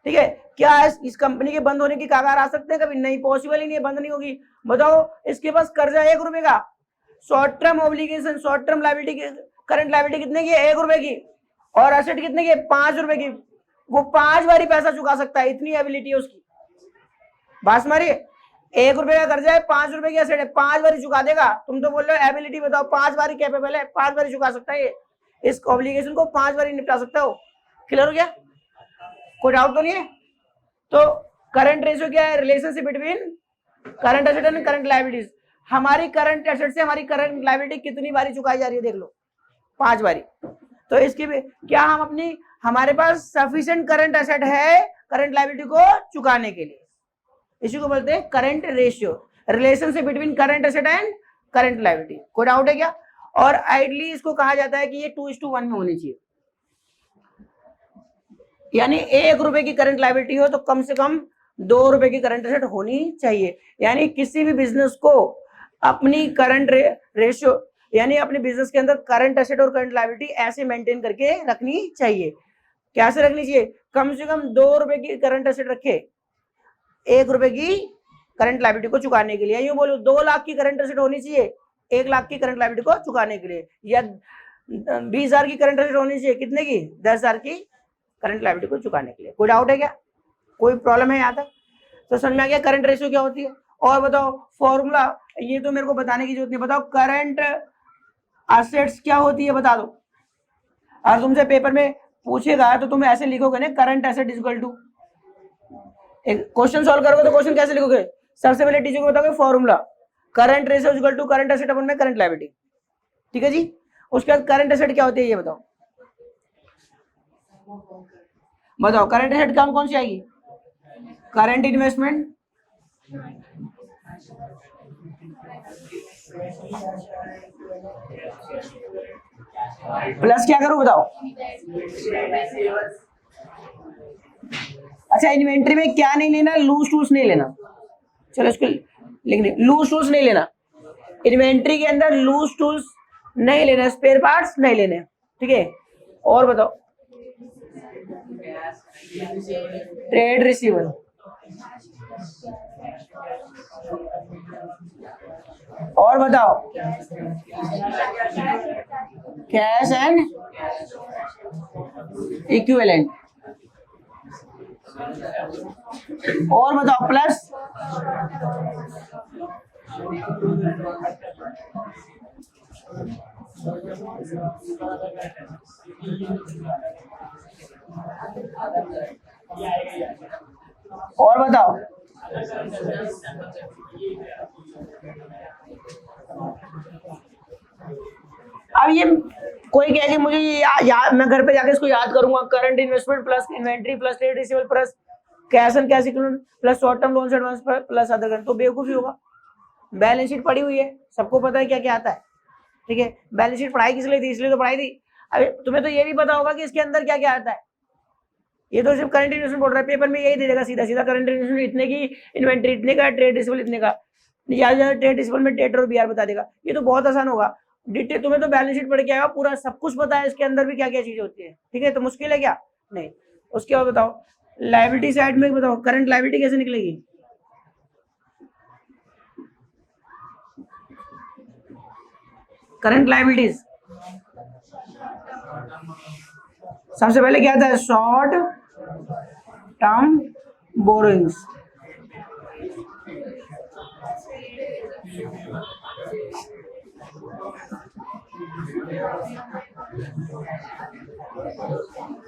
ठीक है, क्या इस कंपनी के बंद होने की कगार आ सकते हैं कभी? नहीं, पॉसिबल ही नहीं है, बंद नहीं होगी। बताओ इसके पास कर्जा 1 रुपए का, short term obligation, short term liability, current liability कितने की है? 1 रुपए की। और एसेट कितने की है? 5 रुपए की। वो 5 बारी पैसा चुका सकता है, इतनी एबिलिटी है उसकी। बात मारिए, ₹1 का कर्जा है, ₹5 की एसेट है, 5 बार चुका देगा। तुम तो बोल रहे हो एबिलिटी बताओ, 5 बार कैपेबल है, 5 बार चुका सकता है ये, इस ऑब्लिगेशन को 5 बार निपटा सकता हो। क्लियर हो गया? कोई डाउट तो नहीं है? तो करंट रेशियो क्या है? Relationship between current asset and current liabilities. हमारी करंट एसेट से हमारी करंट लायबिलिटी कितनी बारी चुकाई जा रही है देख लो, 5 बारी। तो इसकी भी क्या हम अपनी, हमारे पास सफिशिएंट करंट एसेट है करंट लायबिलिटी को चुकाने के लिए, इसी को बोलते हैं current ratio, relationship between current asset and current liability. कोई डाउट है क्या? और आइडली इसको कहा जाता है कि ये 2:1 में होनी चाहिए, यानी ₹1 की करंट लायबिलिटी हो तो कम से कम ₹2 की करंट एसेट होनी चाहिए। यानी किसी भी बिजनेस को अपनी करंट रेशियो, यानी अपने बिजनेस के अंदर करंट एसेट और करंट लायबिलिटी ऐसे मेंटेन करके रखनी चाहिए। कैसे रखनी चाहिए? कम से कम ₹2 की करंट एसेट रखे ₹1 की करंट लायबिलिटी को चुकाने के लिए। यूं बोलो 2 लाख की करंट एसेट होनी चाहिए 1 लाख की करंट लायबिलिटी को चुकाने के लिए, या 20,000 की करंट एसेट होनी चाहिए कितने की? 10,000 की करंट लायबिलिटी को चुकाने के लिए। कोई डाउट है क्या? कोई प्रॉब्लम है यहाँ तक? तो समझ में आ गया करंट रेशियो क्या होती है। और बताओ फॉर्मूला, ये तो मेरे को बताने की जरूरत नहीं, बताओ करंट एसेट्स क्या होती है बता दो। और तुमसे पेपर में पूछेगा तो तुम ऐसे लिखोगे ना, current asset is equal to, question solve करोगे तो क्वेश्चन कैसे लिखोगे? सबसे पहले टीचर को बताओगे formula current ratio is equal to current asset upon में करंट लायबिलिटी, ठीक है जी। उसके बाद करंट एसेट क्या होती है ये बताओ, बताओ करंट एसेट कौन कौन सी आएगी? करंट इन्वेस्टमेंट, प्लस क्या करूं बताओ? अच्छा इन्वेंट्री में क्या नहीं लेना? लूज टूल्स नहीं लेना। चलो इसको लिखने, लूज टूल्स नहीं लेना इन्वेंट्री के अंदर, लूज टूल्स नहीं लेना, स्पेयर पार्ट्स नहीं लेने, ठीक है। और बताओ ट्रेड रिसीवेबल, और बताओ कैश एंड इक्विवेलेंट, और बताओ प्लस और बताओ अब ये कोई कहे कि मुझे ये मैं घर पे जाके इसको याद करूंगा, current investment plus inventory plus trade receivable plus cash and cash equivalent plus short term loans advance plus other current, तो बेवकूफी होगा। बैलेंस शीट पड़ी हुई है, सबको पता है क्या क्या आता है, ठीक है। बैलेंस शीट पढ़ाई किस लिए थी? इसलिए तो पढ़ाई थी। अभी तुम्हें तो ये भी पता होगा कि इसके अंदर क्या क्या आता है। ये तो सिर्फ करंट इन्वेस्टमेंट बोल रहा है, पेपर में यही दे देगा सीधा सीधा, करंट इन्वेस्टमेंट इतने की, इन्वेंट्री इतने का, ट्रेड रिसीवेबल इतने का, ज्यादा ट्रेड रिसीवेबल में डेटर और बीआर बता देगा। ये तो बहुत आसान होगा। डिटेल तुम्हें तो बैलेंस शीट पढ़ के आएगा, पूरा सब कुछ पता है इसके अंदर भी क्या क्या चीजें होती है, ठीक है। तो मुश्किल है क्या? नहीं। उसके बाद बताओ लायबिलिटी साइड में बताओ करंट लायबिलिटी कैसे निकलेगी? करंट लायबिलिटीज सबसे पहले क्या था? शॉर्ट टर्म बोरोइंग्स,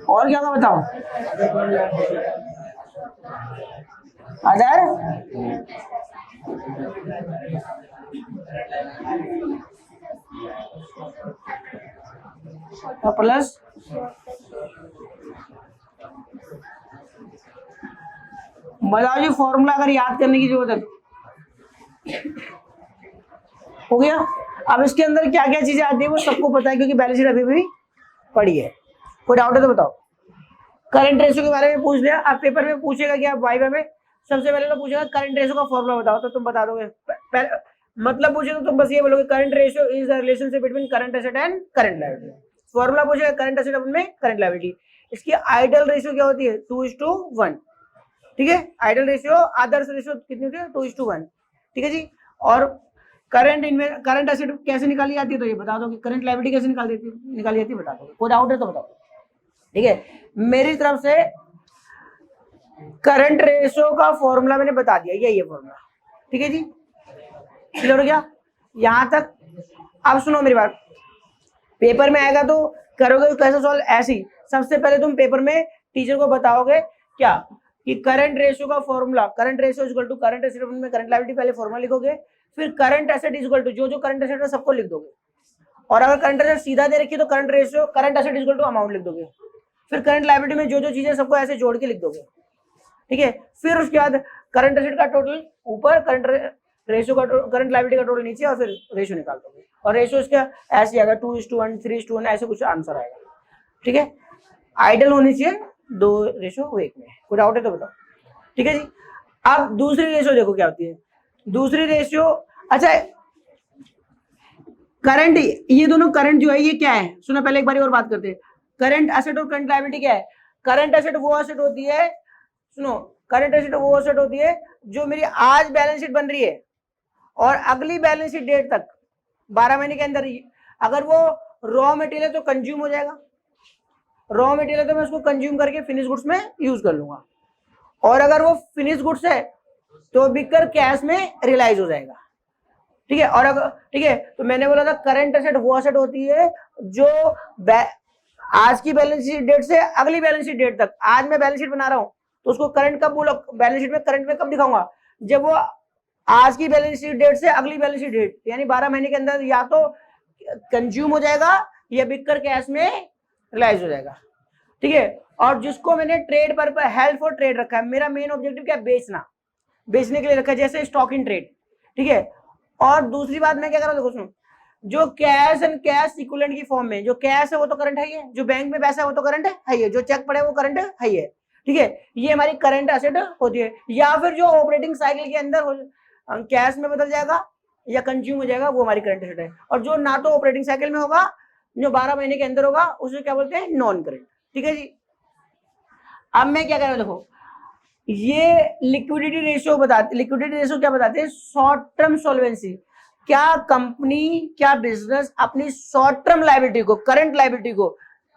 और क्या होगा बताओ? अदर प्लस बताओ जी फॉर्मूला अगर याद करने की जरूरत है हो गया। अब इसके अंदर क्या क्या चीजें आती है वो सबको पता है क्योंकि बैलेंस शीट अभी भी पड़ी है। कोई डाउट है तो बताओ। करंट रेशियो के बारे में पूछ लिया, अब पेपर में पूछेगा क्या वाइवा में, सबसे पहले तो पूछेगा करंट रेशियो का फॉर्मूला बताओ, तो तुम बता दोगे। मतलब पूछे तो तुम बस ये बोलोगे current ratio is the relationship between current asset and current liability. Formula पूछेगा करंट एसेट में करंट लायबिलिटी। इसकी आइडल रेशियो क्या होती है? 2:1, ठीक है। आइडल रेशियो, आदर्श रेशियो कितनी होती है? 2:1, ठीक है जी। और करंट एसेट कैसे निकाली जाती है तो ये बता दो कि करंट लायबिलिटी कैसे निकाली जाती है बता दो। कोई डाउट है तो बताओ, ठीक है। मेरी तरफ से करंट रेशियो का फॉर्मूला मैंने बता दिया, यही है फॉर्मूला, ठीक है जी, क्लियर हो गया यहां तक। अब सुनो मेरी बात, पेपर में आएगा तो करोगे कैसे सॉल्व, ऐसे ही सबसे पहले तुम पेपर में टीचर को बताओगे क्या कि करंट रेशियो का formula, current ratio equal to current asset में करंट लायबिलिटी, पहले फॉर्मूला लिखोगे, फिर करंट एसेट इक्वल टू जो जो करंट एसेट है सबको लिख दोगे, और अगर करंट एसेट सीधा दे रखी तो current ratio current asset equal to amount लिख दोगे, फिर करंट लायबिलिटी में जो जो चीजें सबको ऐसे जोड़ के लिख दोगे, ठीक है। फिर उसके बाद करंट एसेट का टोटल ऊपर, करंट रेशियो का करंट लायबिलिटी का टोटल नीचे, और फिर रेशियो निकाल दोगे, और रेशियो इसका ऐसे आएगा 2:1 3:1 ऐसे कुछ आंसर आएगा, ठीक है। आइडियल होनी चाहिए 2 रेशियो 1 में, कोई डाउट है तो बताओ, ठीक है जी। अब दूसरी रेशियो देखो क्या होती है, दूसरी रेशियो, अच्छा करंट, ये दोनों करंट जो है ये क्या है, सुनो पहले एक बार और बात करते हैं, करंट एसेट और करंट लायबिलिटी क्या है। करंट एसेट वो एसेट होती है, सुनो, करंट एसेट वो एसेट होती है जो मेरी आज बैलेंस शीट बन रही है और अगली बैलेंस शीट डेट तक 12 महीने के अंदर ही, अगर वो रॉ मटेरियल है तो कंज्यूम हो जाएगा, रॉ मटेरियल है तो मैं उसको कंज्यूम करके फिनिश गुड्स में यूज कर लूंगा, और अगर वो फिनिश गुड्स है तो बिककर कैश में रियलाइज हो जाएगा, ठीक है। और अगर, ठीक है, तो मैंने बोला था करंट एसेट वो एसेट होती है जो आज की बैलेंस शीट डेट से अगली बैलेंस शीट डेट तक, आज मैं बैलेंस शीट बना रहा हूं तो उसको करंट कब बोलो, बैलेंस शीट में करंट में कब दिखाऊंगा, जब वो आज की बैलेंस शीट डेट से अगली बैलेंस शीट डेट यानी 12 महीने के अंदर या तो कंज्यूम हो जाएगा या बिककर कैश में रियलाइज हो जाएगा, ठीक है। और जिसको मैंने ट्रेड पर हेल्प फॉर ट्रेड रखा है, मेरा मेन ऑब्जेक्टिव क्या है, बेचना, बेचने के लिए रखा है, जैसे स्टॉक इन ट्रेड, ठीक है। और दूसरी बात मैं क्या कर रहा हूँ, देखो सुनो, जो कैश एंड कैश इक्विवेलेंट की फॉर्म में जो कैश है वो तो करंट है ही है, जो बैंक में पैसा है वो तो करंट है ही है, जो चेक पड़े वो करंट है ही है, ठीक है। ये हमारी करंट एसेट होती है, या फिर जो ऑपरेटिंग साइकिल के अंदर कैश में बदल जाएगा या कंज्यूम हो जाएगा वो हमारी करंट एसेट है, और जो ना तो ऑपरेटिंग साइकिल में होगा, जो 12 महीने के अंदर होगा उसे क्या बोलते हैं, नॉन करंट, ठीक है जी। अब मैं क्या कर रहा हूं, देखो ये लिक्विडिटी रेशियो बताते, लिक्विडिटी रेशियो क्या बताते हैं, शॉर्ट टर्म सॉल्वेंसी, क्या कंपनी, क्या बिजनेस अपनी शॉर्ट टर्म लायबिलिटी को, करंट लायबिलिटी को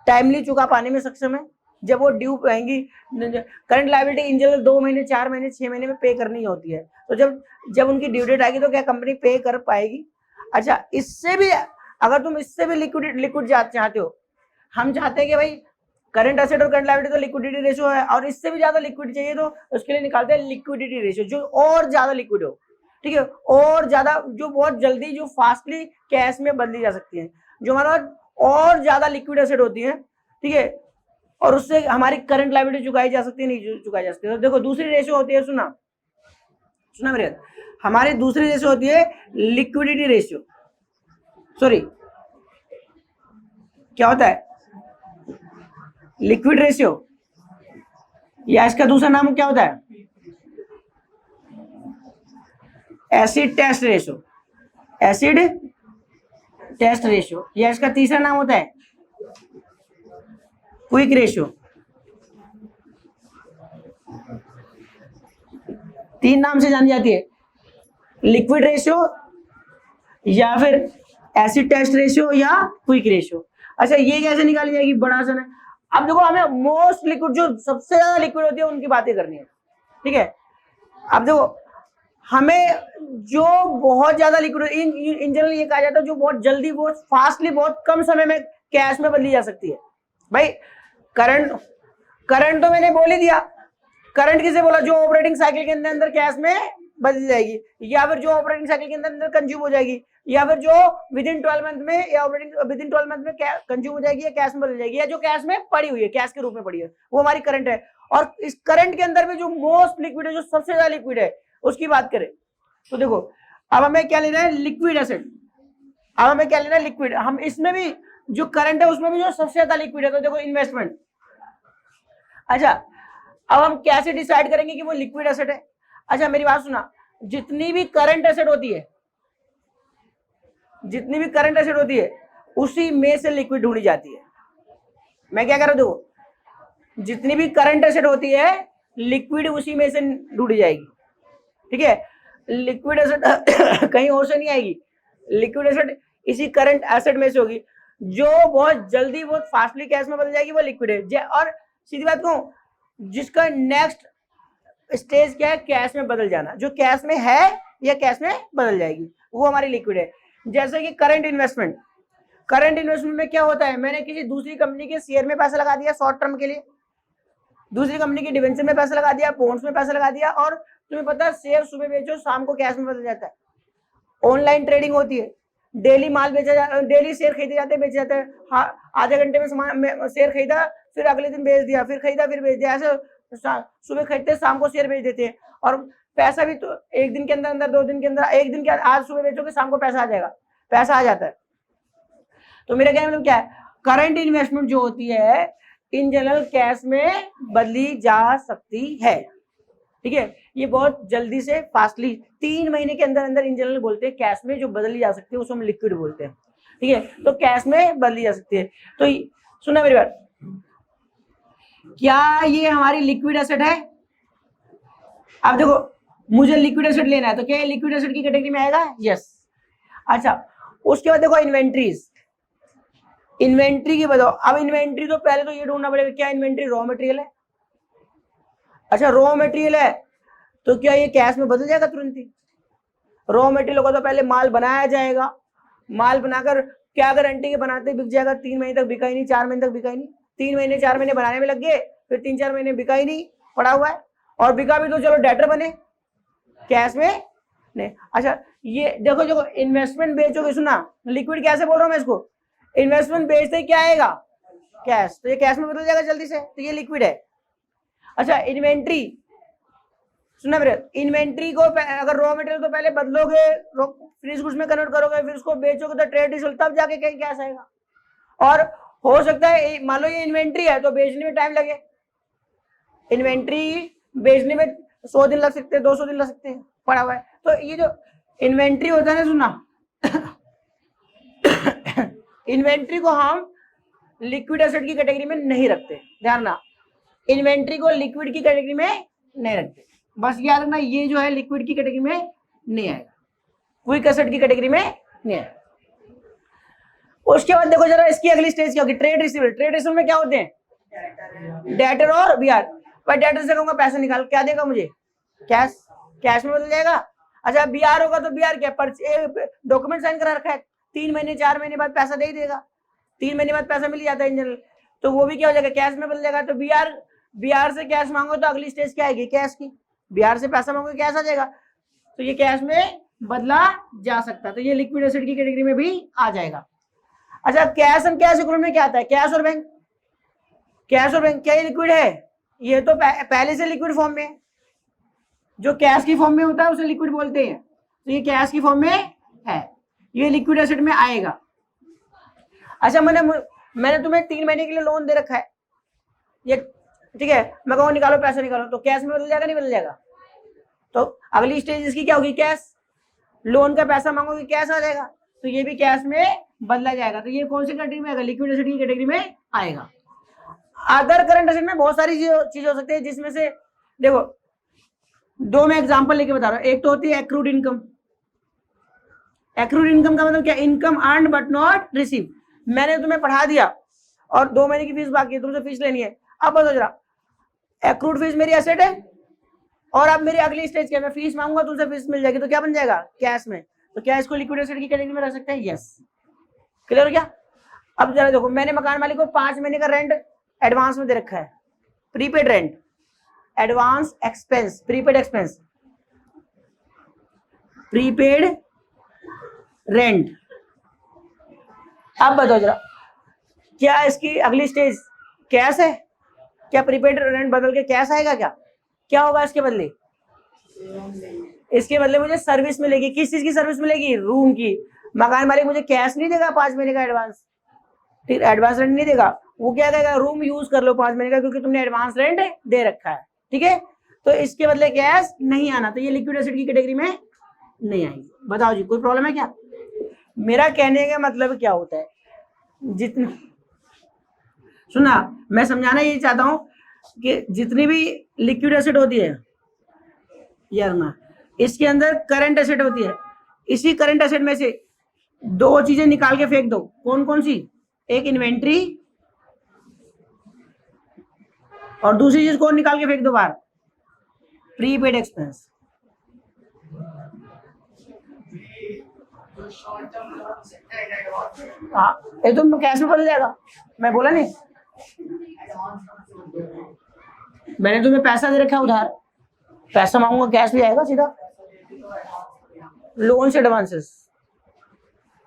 टाइमली चुका पाने में सक्षम है, जब वो ड्यू पाएंगी, करंट लायबिलिटी इन जनरल 2 महीने 4 महीने 6 महीने में पे करनी होती है, तो जब उनकी ड्यू डेट आएगी तो क्या कंपनी पे कर पाएगी। अच्छा, इससे भी अगर तुम इससे भी लिक्विड चाहते हो, हम चाहते हैं कि भाई करंट एसेट और करंट लायबिलिटी तो लिक्विडिटी रेशियो है, और इससे भी ज्यादा लिक्विड चाहिए तो उसके लिए निकालते हैं लिक्विडिटी रेशियो, जो और ज्यादा लिक्विड हो, ठीक है, और ज्यादा, जो बहुत जल्दी, जो फास्टली कैश में बदली जा सकती है, जो हमारा और ज्यादा लिक्विड एसेट होती है, ठीक है, और उससे हमारी करंट लायबिलिटी चुकाई जा सकती है, नहीं चुकाई जा सकती है। तो देखो दूसरी रेशियो होती है, सुना मेरे, हमारी दूसरी रेशियो होती है लिक्विडिटी रेशियो, सॉरी क्या होता है, लिक्विड रेशियो, या इसका दूसरा नाम क्या होता है, acid test ratio, acid test ratio, या इसका तीसरा नाम होता है क्विक रेशियो। 3 नाम से जानी जाती है, लिक्विड रेशियो या फिर एसिड टेस्ट रेशियो या क्विक रेशियो। अच्छा, ये कैसे निकाली जाएगी, बड़ा आसान है। अब देखो हमें मोस्ट लिक्विड, जो सबसे ज्यादा लिक्विड होती है उनकी बातें करनी है, ठीक है। अब देखो हमें जो बहुत ज्यादा लिक्विड, इन जनरल ये कहा जाता है जो बहुत जल्दी, बहुत फास्टली, बहुत कम समय में कैश में बदली जा सकती है। भाई करंट तो मैंने बोल ही दिया, करंट किसे बोला, जो ऑपरेटिंग साइकिल के अंदर कैश में बदल जाएगी, या फिर जो ऑपरेटिंग साइकिल के अंदर कंज्यूम हो जाएगी, या फिर जो विद इन 12 मंथ में, या ऑपरेटिंग विद इन 12 मंथ में कंज्यूम हो जाएगी या कैश में बदल जाएगी, या जो कैश में पड़ी हुई है, कैश के रूप में पड़ी है, वो हमारी करंट है। और इस करंट के अंदर में जो मोस्ट लिक्विड है, जो सबसे ज्यादा लिक्विड है, उसकी बात करें तो देखो अब हमें क्या लेना है, लिक्विड एसेट। अब हमें क्या लेना है, लिक्विड। हम इसमें भी जो करंट है उसमें भी जो सबसे ज्यादा लिक्विड है, तो देखो इन्वेस्टमेंट। अच्छा, अब हम कैसे डिसाइड करेंगे कि वो लिक्विड एसेट है। अच्छा मेरी बात सुना, जितनी भी करंट एसेट होती है, जितनी भी करंट एसेट होती है उसी में से लिक्विड ढूंढी जाती है। मैं क्या कर रहा हूं, देखो जितनी भी करंट एसेट होती है लिक्विड उसी में से ढूंढी जाएगी, ठीक है। लिक्विड एसेट कहीं और से नहीं आएगी, लिक्विड एसेट इसी करंट एसेट में से होगी, जो बहुत जल्दी, बहुत फास्टली कैश में बदल जाएगी, वो लिक्विड है। और सीधी बात कहूं, जिसका नेक्स्ट स्टेज क्या है, कैश में बदल जाना। जो कैश में है या कैश में बदल जाएगी, वो हमारी लिक्विड है। जैसे कि करंट इन्वेस्टमेंट, करंट इन्वेस्टमेंट में क्या होता है, मैंने किसी दूसरी कंपनी के शेयर में पैसा लगा दिया शॉर्ट टर्म के लिए, दूसरी कंपनी की डिवेंचर में पैसा लगा दिया, बॉन्ड्स में पैसा लगा दिया, और तुम्हें पता है शेयर सुबह बेचो शाम को कैश में बदल जाता है। ऑनलाइन ट्रेडिंग होती है, डेली माल बेचा जाता, डेली शेयर खरीदे जाते हैं बेचे जाते हैं, हाँ आधे घंटे में सामान शेयर खरीदा फिर अगले दिन बेच दिया, फिर खरीदा फिर बेच दिया, ऐसे सुबह खरीदते शाम को शेयर बेच देते हैं। और पैसा भी तो एक दिन के अंदर अंदर, 2 दिन के अंदर, एक दिन के आज सुबह बेचोगे शाम को पैसा आ जाएगा, पैसा आ जाता है। तो मेरा कहने मतलब क्या है, करंट इन्वेस्टमेंट जो होती है इन जनरल कैश में बदली जा सकती है, ठीक है। ये बहुत जल्दी से फास्टली 3 महीने के अंदर अंदर इन जनरल बोलते हैं कैश में जो बदली जा सकती है उसको हम लिक्विड बोलते हैं, ठीक है। तो कैश में बदली जा सकती है। तो सुना मेरी बात, क्या ये हमारी लिक्विड एसेट है? अब देखो मुझे लिक्विड एसेट लेना है तो क्या ये लिक्विड एसेट की कैटेगरी में आएगा? यस। अच्छा उसके बाद देखो इन्वेंट्रीज, इन्वेंट्री की बताओ। अब इन्वेंट्री तो पहले तो ये ढूंढना पड़ेगा क्या इन्वेंट्री रॉ मटेरियल है। अच्छा रॉ मटेरियल है तो क्या ये कैश में बदल जाएगा तुरंत ही? रॉ मटेरियल होगा तो पहले माल बनाया जाएगा, माल बनाकर क्या गारंटी के बनाते बिक जाएगा, 3 महीने तक बिका ही नहीं, 4 महीने तक बिका ही नहीं, 3 महीने 4 महीने बनाने में लग गए, फिर 3-4 महीने बिका ही नहीं, पड़ा हुआ है, और बिका भी तो चलो डेटर बने, कैश में नहीं। अच्छा ये देखो देखो इन्वेस्टमेंट बेचोगे, सुना लिक्विड कैसे बोल रहा हूं मैं इसको, इन्वेस्टमेंट बेचते क्या आएगा? कैश, तो ये कैश में बदल जाएगा जल्दी से, तो ये लिक्विड है। अच्छा इन्वेंट्री, सुना मेरे, इन्वेंट्री को अगर रॉ मटेरियल तो पहले बदलोगे, फिनिश गुड्स में कन्वर्ट करोगे, फिर उसको बेचोगे तो ट्रेड रिजल्ट तब जाके कहीं कैश आएगा। और हो सकता है मान लो ये इन्वेंट्री है तो बेचने में टाइम लगे, इन्वेंट्री बेचने में 100 दिन लग सकते हैं, 200 दिन लग सकते हैं, पड़ा हुआ है। तो ये जो इन्वेंट्री होता है ना, सुना इन्वेंट्री को हम लिक्विड एसेट की कैटेगरी में नहीं रखते, ध्यान रखना, इन्वेंट्री को लिक्विड की कैटेगरी में नहीं रखते, बस याद रखना ये जो है लिक्विड की कैटेगरी में नहीं आएगा, क्विक एसेट की कैटेगरी में नहीं आएगा। उसके बाद देखो जरा इसकी अगली स्टेज क्या होगी, ट्रेड रिसीवेबल। ट्रेड रिसीवेबल में क्या होते हैं? डेटर और बीआर। भाई डेटर से कहूंगा पैसा निकाल, क्या देगा मुझे? कैश, कैश में बदल जाएगा। अच्छा बीआर होगा तो बीआर क्या, डॉक्यूमेंट साइन करा रखा है, 3 महीने 4 महीने बाद पैसा दे ही देगा, 3 महीने बाद पैसा मिल जाता है इन जनरल, तो वो भी क्या हो जाएगा? कैश में बदल जाएगा। तो बीआर से कैश मांगो तो अगली स्टेज क्या आएगी? कैश की। बीआर से पैसा मांगो कैश आ जाएगा, तो ये कैश में बदला जा सकता है, तो ये लिक्विड एसेट की कैटेगरी में भी आ जाएगा। अच्छा कैश एंड कैश इक्विवेलेंट में क्या आता है? कैश और बैंक, कैश और बैंक, क्या ये लिक्विड है? ये तो पहले से लिक्विड फॉर्म में, जो कैश की फॉर्म में होता है उसे लिक्विड बोलते हैं, तो ये कैश की फॉर्म में है, ये लिक्विड एसेट में आएगा। अच्छा मैंने तुम्हें 3 महीने के लिए लोन दे रखा है, ये ठीक है, मैं कहूँ निकालो पैसा निकालो, तो कैश में बदल जाएगा नहीं बदल जाएगा? तो अगली स्टेज इसकी क्या होगी? कैश। लोन का पैसा मांगोगे कैश आ जाएगा, तो ये भी कैश में बदला जाएगा, तो ये कौन सी कैटेगरी में आएगा? लिक्विड एसेट की कैटेगरी में आएगा। अदर करंट एसेट में बहुत सारी चीज हो सकती है, जिसमें से देखो 2 मैं एग्जांपल लेके बता रहा हूँ। एक तो होती है एक्रूड इनकम। एक्रूड इनकम का मतलब क्या? Income earn but not receive. मैंने तुम्हें पढ़ा दिया और 2 महीने की फीस बाकी है, तुमसे फीस लेनी है, अब बताओ जरा, एक्रूड फीस मेरी एसेट है और अब मेरी अगली स्टेज क्या, मैं फीस मांगूंगा तुमसे फीस मिल जाएगी, तो क्या बन जाएगा? कैश में। तो क्या इसको लिक्विड एसेट की कैटेगरी में रख सकते हैं? यस। क्लियर हो क्या? अब जरा देखो, मैंने मकान मालिक को 5 महीने का रेंट एडवांस में दे रखा है, prepaid rent, advance expense, prepaid expense, prepaid rent. अब बताओ जरा, क्या इसकी अगली स्टेज कैश है? क्या प्रीपेड रेंट बदल के कैश आएगा? क्या क्या होगा इसके बदले? इसके बदले मुझे सर्विस मिलेगी। किस चीज की सर्विस मिलेगी? रूम की। मकान मालिक मुझे कैश नहीं देगा 5 महीने का एडवांस, ठीक, एडवांस रेंट नहीं देगा, वो क्या कहेगा? रूम यूज कर लो 5 महीने का, क्योंकि तुमने एडवांस रेंट दे रखा है, ठीक है। तो इसके बदले कैश नहीं आना, तो ये लिक्विड एसेट की कैटेगरी में नहीं आएगी। बताओ जी कोई प्रॉब्लम है क्या? मेरा कहने का मतलब क्या होता है, जितना सुना मैं समझाना ये चाहता हूं कि जितनी भी लिक्विड एसेट होती है यार ना, इसके अंदर करंट एसेट होती है, इसी करंट एसेट में से 2 चीजें निकाल के फेंक दो। कौन कौन सी? एक इन्वेंट्री और दूसरी चीज कौन निकाल के फेंक दो बाहर? Prepaid expense. हाँ, ये तो कैश में बदल जाएगा, मैं बोला नहीं, मैंने तुम्हें पैसा दे रखा है उधार, पैसा मांगूंगा कैश भी आएगा सीधा। लोन से एडवांसेस,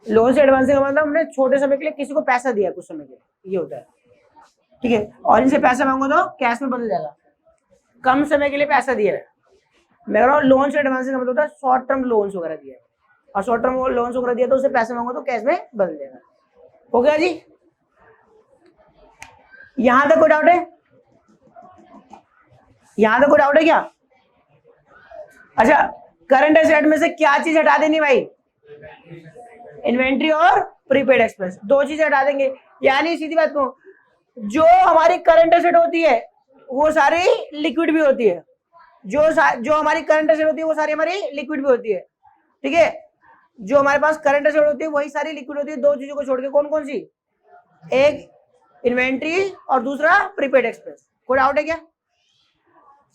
लोन से एडवांस का मतलब हमने छोटे समय के लिए किसी को पैसा दिया कुछ समय के लिए, ये होता है, ठीक है। और इनसे पैसा मांगो तो कैश में बदल जाएगा, कम समय के लिए पैसा दिया है। मैं कह रहा हूँ लोन से एडवांस का मतलब होता है शॉर्ट टर्म लोन्स वगैरह दिया है, और शॉर्ट टर्म लोन्स वगैरह दिया तो उससे पैसे मांगो तो कैश में बदल जाएगा। हो गया जी, यहां तक कोई डाउट है? यहां तक कोई डाउट है क्या? अच्छा, करंट एसेट में से क्या चीज हटा देनी भाई? इन्वेंट्री और प्रीपेड एक्सपेंस, दो चीजें हटा देंगे। यानी सीधी बात कहूं, जो हमारी करंट एसेट होती है वो सारी लिक्विड भी होती है, जो हमारी करंट एसेट होती है वो सारी हमारी लिक्विड भी होती है, ठीक है। जो हमारे पास करंट एसेट होती है वही सारी लिक्विड होती है, दो चीजों को छोड़ के। कौन कौन सी? एक इन्वेंट्री और दूसरा प्रीपेड एक्सपेंस। कोई डाउट है क्या?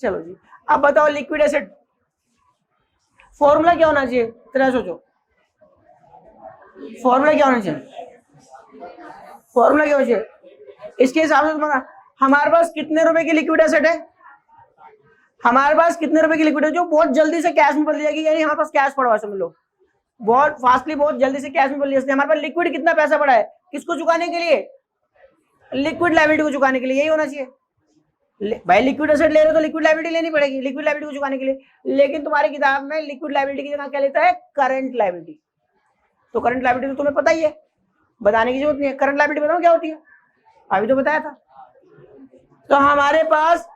चलो जी, अब बताओ लिक्विड एसेट फॉर्मूला क्या होना चाहिए? तेरा सोचो, फॉर्मूला क्या होना चाहिए? फॉर्मूला क्या होना चाहिए? इसके हिसाब से तुम्हारा, हमारे पास कितने रुपए की लिक्विड एसेट है? हमारे पास कितने रुपए की लिक्विड है जो बहुत जल्दी से कैश में बदल जाएगी? यानी हमारे पास कैश पड़ा हुआ, समझ लो बहुत फास्टली, बहुत जल्दी से कैश में बदल जाएगी। हमारे पास लिक्विड कितना पैसा पड़ा है? किसको चुकाने के लिए? लिक्विड लायबिलिटी को चुकाने के लिए, यही होना चाहिए भाई। लिक्विड एसेट ले रहे हो तो लिक्विड लायबिलिटी लेनी पड़ेगी, लिक्विड लायबिलिटी को चुकाने के लिए। लेकिन तुम्हारी किताब में लिक्विड लायबिलिटी की जगह क्या लेता है? Current liability. तो करंट लायबिलिटी तो तुम्हें पता ही है, बताने की जरूरत नहीं है। करंट लायबिलिटी बताओ क्या होती है, अभी तो बताया था। तो हमारे पास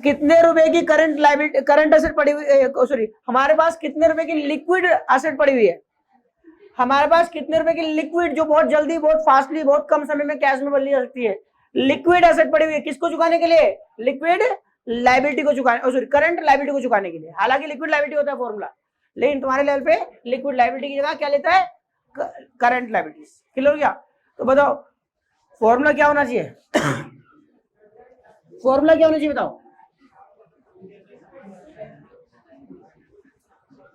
कितने रुपए की करंट लायबिलिटी, करंट एसेट पड़ी हुई, सॉरी, हमारे पास कितने रुपए की लिक्विड एसेट पड़ी हुई है? हमारे पास कितने रुपए की लिक्विड, जो बहुत जल्दी, बहुत फास्टली, बहुत कम समय में कैश में बदली जा सकती है, लिक्विड एसेट पड़ी हुई है। किसको चुकाने के लिए? लिक्विड लायबिलिटी को चुकाने, सॉरी करंट लायबिलिटी को चुकाने के लिए। हालांकि लिक्विड लायबिलिटी होता है फॉर्मूला, लेकिन तुम्हारे लेवल पे लिक्विड लायबिलिटी की जगह क्या लेता है? Current liability. क्लियर हो गया? तो बताओ फॉर्मूला क्या होना चाहिए? फॉर्मूला क्या होना चाहिए बताओ?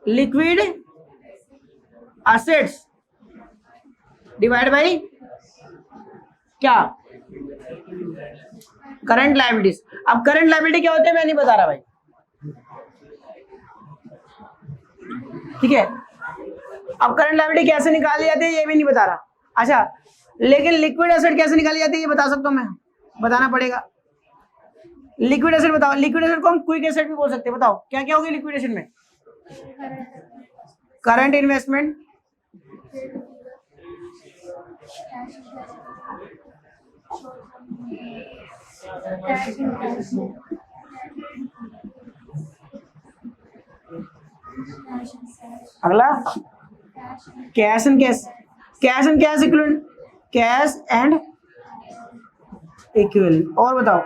लिक्विड एसेट्स डिवाइड बाई क्या? Current liabilities. अब करंट लायबिलिटी क्या होते हैं मैं नहीं बता रहा भाई, ठीक है। अब करंट लायबिलिटी कैसे निकाली जाती है ये भी नहीं बता रहा। अच्छा, लेकिन लिक्विड एसेट कैसे निकाली जाती है ये बता सकता हूं मैं, बताना पड़ेगा। लिक्विड एसेट बताओ, लिक्विड एसेट को हम क्विक एसेट भी बोल सकते हैं। बताओ क्या क्या होगी लिक्विड एसेट में? करंट इन्वेस्टमेंट, अगला cash and cash, cash and cash equivalent, cash and equivalent. और बताओ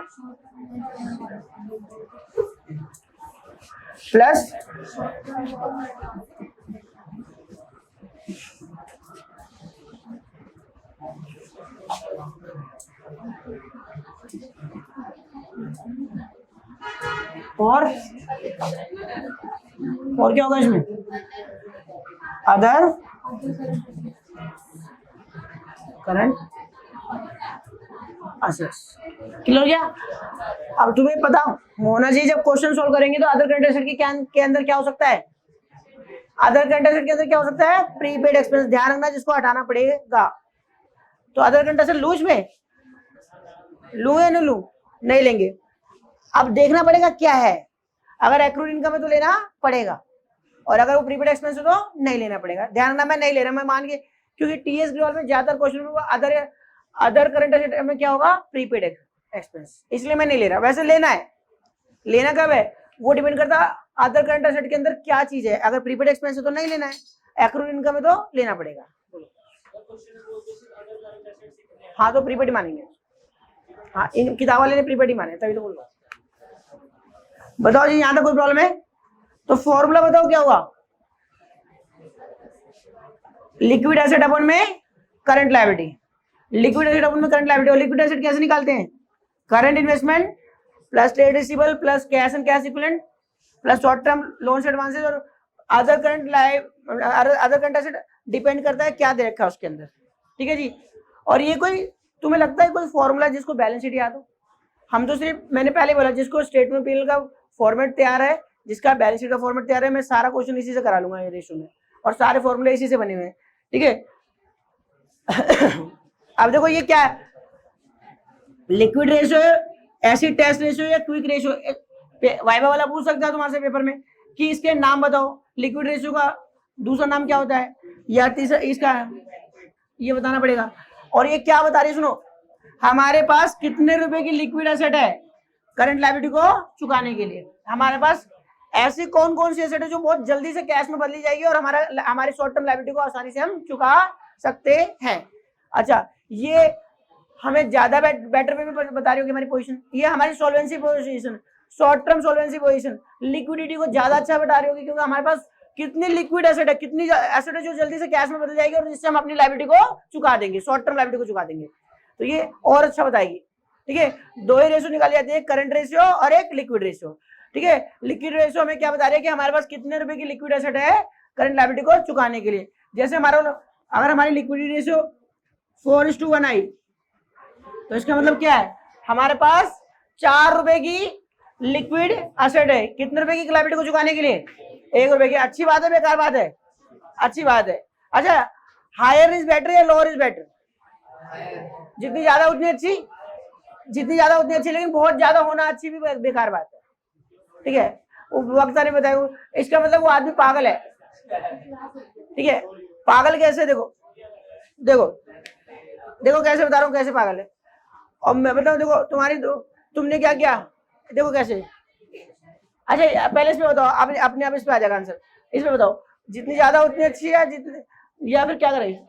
प्लस और क्या होगा इसमें? Other current assets. क्लियर हो गया? अब तुम्हें पता होना चाहिए जब क्वेश्चन सॉल्व करेंगे तो अदर करंट एसेट के अंदर क्या हो सकता है? अदर करंट एसेट के अंदर क्या हो सकता है? Prepaid expense. ध्यान रखना जिसको हटाना पड़ेगा। तो अदर करंट एसेट लूज में लू या नहीं लू? नहीं लेंगे। अब देखना पड़ेगा क्या है, अगर एक्रूड इनकम है तो लेना पड़ेगा, और अगर वो प्रीपेड एक्सपेंस है तो नहीं लेना पड़ेगा। ध्यान रखना मैं नहीं ले रहा, मैं मान के, क्योंकि टीएस ग्लोबल में ज्यादातर क्वेश्चन अदर करंट एसेट में क्या होगा? प्रीपेड एक्सपेंस, इसलिए मैं नहीं ले रहा। वैसे लेना है, लेना कब है वो डिपेंड करता है अदर करंट एसेट के अंदर क्या चीज है। अगर प्रीपेड एक्सपेंस है तो नहीं लेना है, एक्रूड इनकम है तो लेना पड़ेगा। हाँ तो प्रीपेड मानेंगे, हाँ इन किताब वाले ने प्रीपेड ही माने, तभी तो बोल रहा। बताओ जी यहां तक कोई प्रॉब्लम है? तो फॉर्मूला बताओ क्या हुआ? लिक्विड एसेट अपन में current liability, liquid asset upon में करंट लायबिलिटी। और लिक्विड एसेट कैसे निकालते हैं? Current investment plus trade receivable plus cash and cash equivalent plus short term loans advances और other current other current asset depend करता है क्या दे रखा है उसके अंदर, ठीक है जी। और ये कोई तुम्हें लगता है कोई फॉर्मूला जिसको बैलेंस शीट याद हो? हम तो सिर्फ, मैंने पहले बोला, जिसको स्टेटमेंट पीएल का फॉर्मेट तैयार है, जिसका बैलेंस शीट का फॉर्मेट तैयार है, मैं सारा क्वेश्चन इसी से करा लूंगा ये रेशियो में, और सारे फॉर्मूले इसी से बने हुए हैं, ठीक है। अब देखो ये क्या है, liquid ratio, acid test ratio या क्विक रेशियो। वाइवा वाला पूछ सकता है तुम्हारे से पेपर में कि इसके नाम बताओ, लिक्विड रेशियो का दूसरा नाम क्या होता है, या तीसरा इसका, ये बताना पड़ेगा। और ये क्या बता रही है सुनो, हमारे पास कितने रुपए की लिक्विड एसेट है करंट लायबिलिटी को चुकाने के लिए। हमारे पास ऐसी कौन कौन सी एसेट है जो बहुत जल्दी से कैश में बदली जाएगी और हमारी शॉर्ट टर्म लायबिलिटी को आसानी से हम चुका सकते हैं। अच्छा, ये हमें ज्यादा बेटर वे में बता रही होगी हमारी पोजीशन, ये हमारी solvency position, short term solvency position, liquidity को ज्यादा अच्छा बता रही होगी, क्योंकि हमारे पास कितनी लिक्विड एसेट है, कितनी एसेट है जो जल्दी से कैश में बदल जाएगी और जिससे हम अपनी लायबिलिटी को चुका देंगे, शॉर्ट टर्म लायबिलिटी को चुका देंगे, तो ये और अच्छा बताएगी, ठीक है। दो ही रेशियो निकाली जाती है, करंट रेशियो और एक लिक्विड रेशियो, ठीक है। लिक्विड रेशियो हमें क्या बता रही है कि हमारे पास कितने रुपए की लिक्विड एसेट है करंट लायबिलिटी को चुकाने के लिए। जैसे अगर हमारी लिक्विडिटी रेशियो 4:1 आई, तो इसका मतलब क्या है, हमारे पास 4 रुपए की लिक्विड एसेट है, कितने रुपए की लायबिलिटी को चुकाने के लिए, 1 रुपए की। अच्छी बात है बेकार बात है? अच्छी बात है। अच्छा, हायर इज बेटर या लोअर इज बेटर? जितनी ज्यादा उतनी अच्छी, जितनी ज्यादा उतनी अच्छी, लेकिन बहुत ज्यादा होना अच्छी भी बेकार बात है, ठीक है। वो वक्त नहीं बताया, इसका मतलब वो आदमी पागल है, ठीक है। पागल कैसे, देखो देखो देखो कैसे बता रहा हूँ, कैसे पागल है। और मैं बताऊँ, देखो तुमने क्या किया, देखो कैसे। अच्छा पहले इसमें बताओ, अपने आप इस पे आ जाएगा आंसर। इसमें बताओ, जितनी ज्यादा उतनी अच्छी है, जितनी, या फिर क्या करें,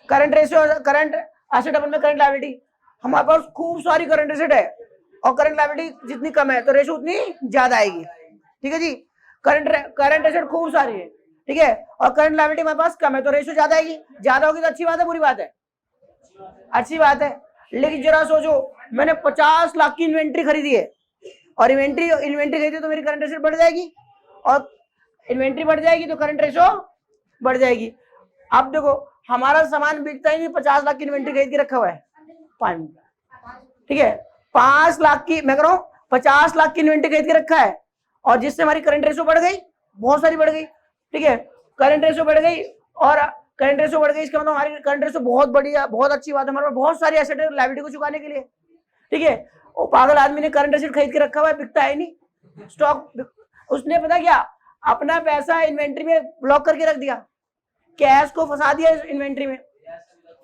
current ratio, current asset upon में करंट लायबिलिटी, हमारे पास खूब सारी करंट एसेट है और करंट लायबिलिटी जितनी कम है तो रेशियो उतनी ज्यादा आएगी, ठीक है जी। करंट एसेट खूब सारी है, ठीक है, और करंट लायबिलिटी हमारे पास कम है तो रेशियो ज्यादा आएगी। ज्यादा होगी तो अच्छी बात है बुरी बात है? अच्छी बात है। लेकिन जरा सोचो, मैंने 50 लाख की इन्वेंट्री खरीदी है और इन्वेंट्री खरीदी तो मेरी करंट एसेट बढ़ जाएगी, और इन्वेंट्री बढ़ जाएगी तो करंट रेशियो बढ़ जाएगी। अब देखो, हमारा सामान बिकता ही नहीं, 50 लाख की इन्वेंट्री खरीद के रखा हुआ है, 5, ठीक है, 5 लाख की, मैं कह रहा हूँ 50 लाख की इन्वेंट्री खरीद के रखा है, और जिससे हमारी करंट रेशियो बढ़ गई, बहुत सारी बढ़ गई, ठीक है। करंट रेशियो बढ़ गई और करंट रेशियो बढ़ गई, इसका मतलब हमारी करंट रेशियो बहुत बढ़िया, बहुत अच्छी बात है, हमारे पास बहुत सारी एसेट है लायबिलिटी को चुकाने के लिए, ठीक है। वो पागल आदमी ने करंट एसेट खरीद के रखा हुआ है, बिकता है नहीं स्टॉक, उसने पता क्या, अपना पैसा इन्वेंट्री में ब्लॉक करके रख दिया, कैश को फंसा दिया इन्वेंट्री में,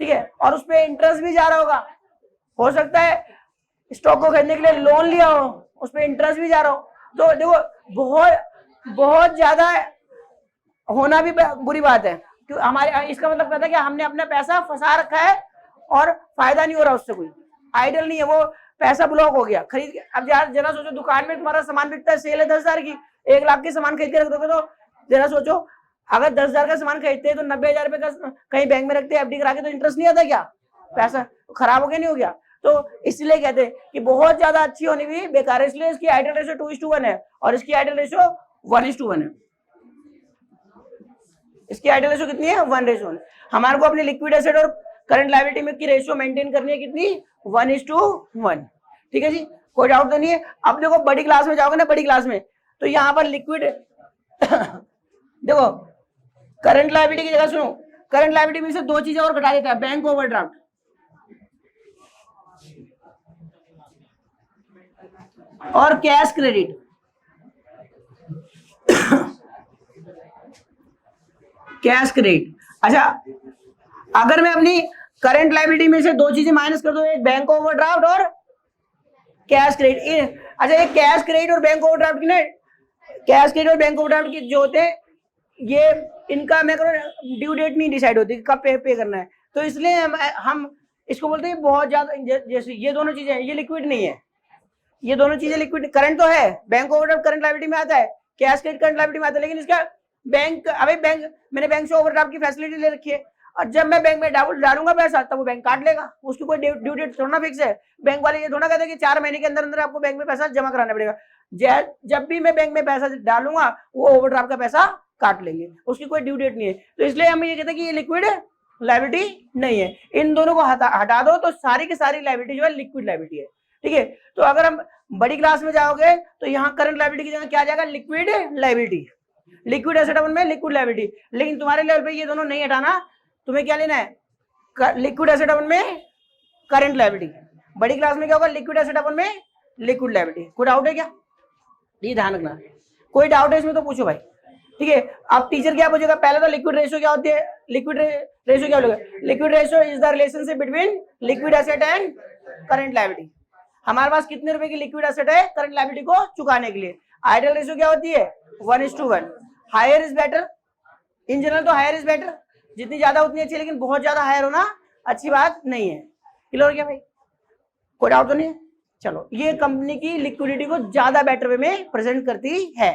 ठीक है, और उस पर इंटरेस्ट भी जा रहा होगा। हो सकता है स्टॉक को खरीदने के लिए लोन लिया हो, उस पर इंटरेस्ट भी जा रहा हो। तो देखो, बहुत ज्यादा होना भी बुरी बात है, क्यों हमारे, इसका मतलब पता है कि हमने अपना पैसा फंसा रखा है और फायदा नहीं हो रहा उससे, कोई आइडल नहीं है, वो पैसा ब्लॉक हो गया खरीद के। अब यार जरा सोचो, दुकान में तुम्हारा सामान बिकता है, सेल है 10,000 की, 1 लाख की सामान खरीद के रख दोगे, तो जरा सोचो, अगर 10,000 का सामान खरीदते हैं तो 90,000 रुपए का कहीं बैंक में रखते हैं एफडी करा के, तो इंटरेस्ट नहीं आता क्या, पैसा खराब हो गया, नहीं हो गया। तो इसलिए कहते हैं कि बहुत ज्यादा अच्छी होनी भी बेकार है, इसलिए इसकी आइडल रेशियो 2:1 है और इसकी आइडल रेशियो 1:1 है। इसकी आइडल रेशियो कितनी है, 1:1। हमारे को अपनी लिक्विड एसेट और करंट लायबिलिटी में की रेशियो मेंटेन करनी है, कितनी, 1:1, ठीक है जी, कोई डाउट तो नहीं है। अब देखो बड़ी क्लास में जाओगे ना, बड़ी क्लास में, तो यहाँ पर लिक्विड देखो, करंट लायबिलिटी की जगह सुनो, करंट लायबिलिटी में से 2 चीजें और घटा देता है, बैंक ओवरड्राफ्ट और कैश क्रेडिट। कैश क्रेडिट, अच्छा, अगर मैं अपनी करंट लायबिलिटी में से 2 चीजें माइनस कर दूं, एक बैंक ओवरड्राफ्ट और कैश क्रेडिट। अच्छा, ये कैश क्रेडिट और बैंक ओवरड्राफ्ट की ना, कैश क्रेडिट और बैंक ओवरड्राफ्ट की जो होते हैं, ये इनका मैं करूँ ड्यू डेट नहीं डिसाइड होती कब पे करना है, तो इसलिए हम इसको बोलते हैं बहुत ज्यादा, जैसे ये दोनों चीजें, ये लिक्विड नहीं है, ये दोनों चीजें लिक्विड, करंट तो है, बैंक ओवरड्राफ्ट करंट लायबिलिटी में आता है, कैश क्रेडिट करंट लायबिलिटी में आता है, लेकिन इसका बैंक, अभी मैंने बैंक से ओवरड्राफ्ट की फैसिलिटी ले रखी है, और जब मैं बैंक में डालूंगा पैसा तब वो बैंक काट लेगा, उसकी कोई ड्यू डेट थोड़ा फिक्स है। बैंक वाले ये थोड़ा कहते हैं कि 4 महीने के अंदर अंदर आपको बैंक में पैसा जमा कराना पड़ेगा। जब भी मैं बैंक में पैसा डालूंगा वो ओवरड्राफ्ट का पैसा काट लेंगे, उसकी कोई ड्यू डेट नहीं है। तो इसलिए हम ये कहते हैं कि ये लिक्विड लायबिलिटी नहीं है। इन दोनों को हटा दो तो सारी की सारी लायबिलिटी जो है लिक्विड लायबिलिटी है। ठीक है, तो अगर हम बड़ी क्लास में जाओगे तो यहाँ करंट लायबिलिटी की जगह क्या आ जाएगा, liquid liability. Liquid asset upon में लिक्विड लायबिलिटी, लेकिन तुम्हारे लेवल पे ये दोनों नहीं हटाना, तुम्हें क्या लेना है, लिक्विड एसेट अपन में करंट लायबिलिटी। बड़ी क्लास में क्या होगा, लिक्विड एसेट अपन में लिक्विड लायबिलिटी। कोई डाउट है क्या, ये ध्यान रखना, कोई डाउट है इसमें तो पूछो भाई। ठीक है, अब टीचर क्या पूछेगा, पहले तो लिक्विड रेशियो क्या होती है, लिक्विड रेशियो क्या होगा, liquid ratio is the relationship between liquid asset and current liability. हमारे पास कितने रुपए की लिक्विड एसेट है करंट लायबिलिटी को चुकाने के लिए। आइडियल रेशियो क्या होती है, 1:1। Higher is better, in general तो हायर इज बेटर, जितनी ज्यादा उतनी अच्छी, लेकिन बहुत ज्यादा हायर होना अच्छी बात नहीं है। क्लियर हो गया भाई, कोई डाउट तो नहीं है। चलो, ये कंपनी की लिक्विडिटी को ज्यादा बेटर वे में प्रेजेंट करती है।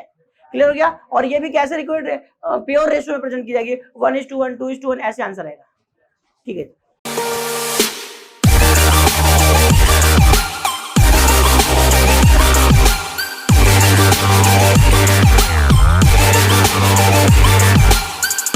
क्लियर हो गया, और ये भी कैसे लिक्विड प्योर रेशियो में प्रेजेंट की जाएगी, 1:1, 2:1 ऐसे आंसर आएगा। ठीक है।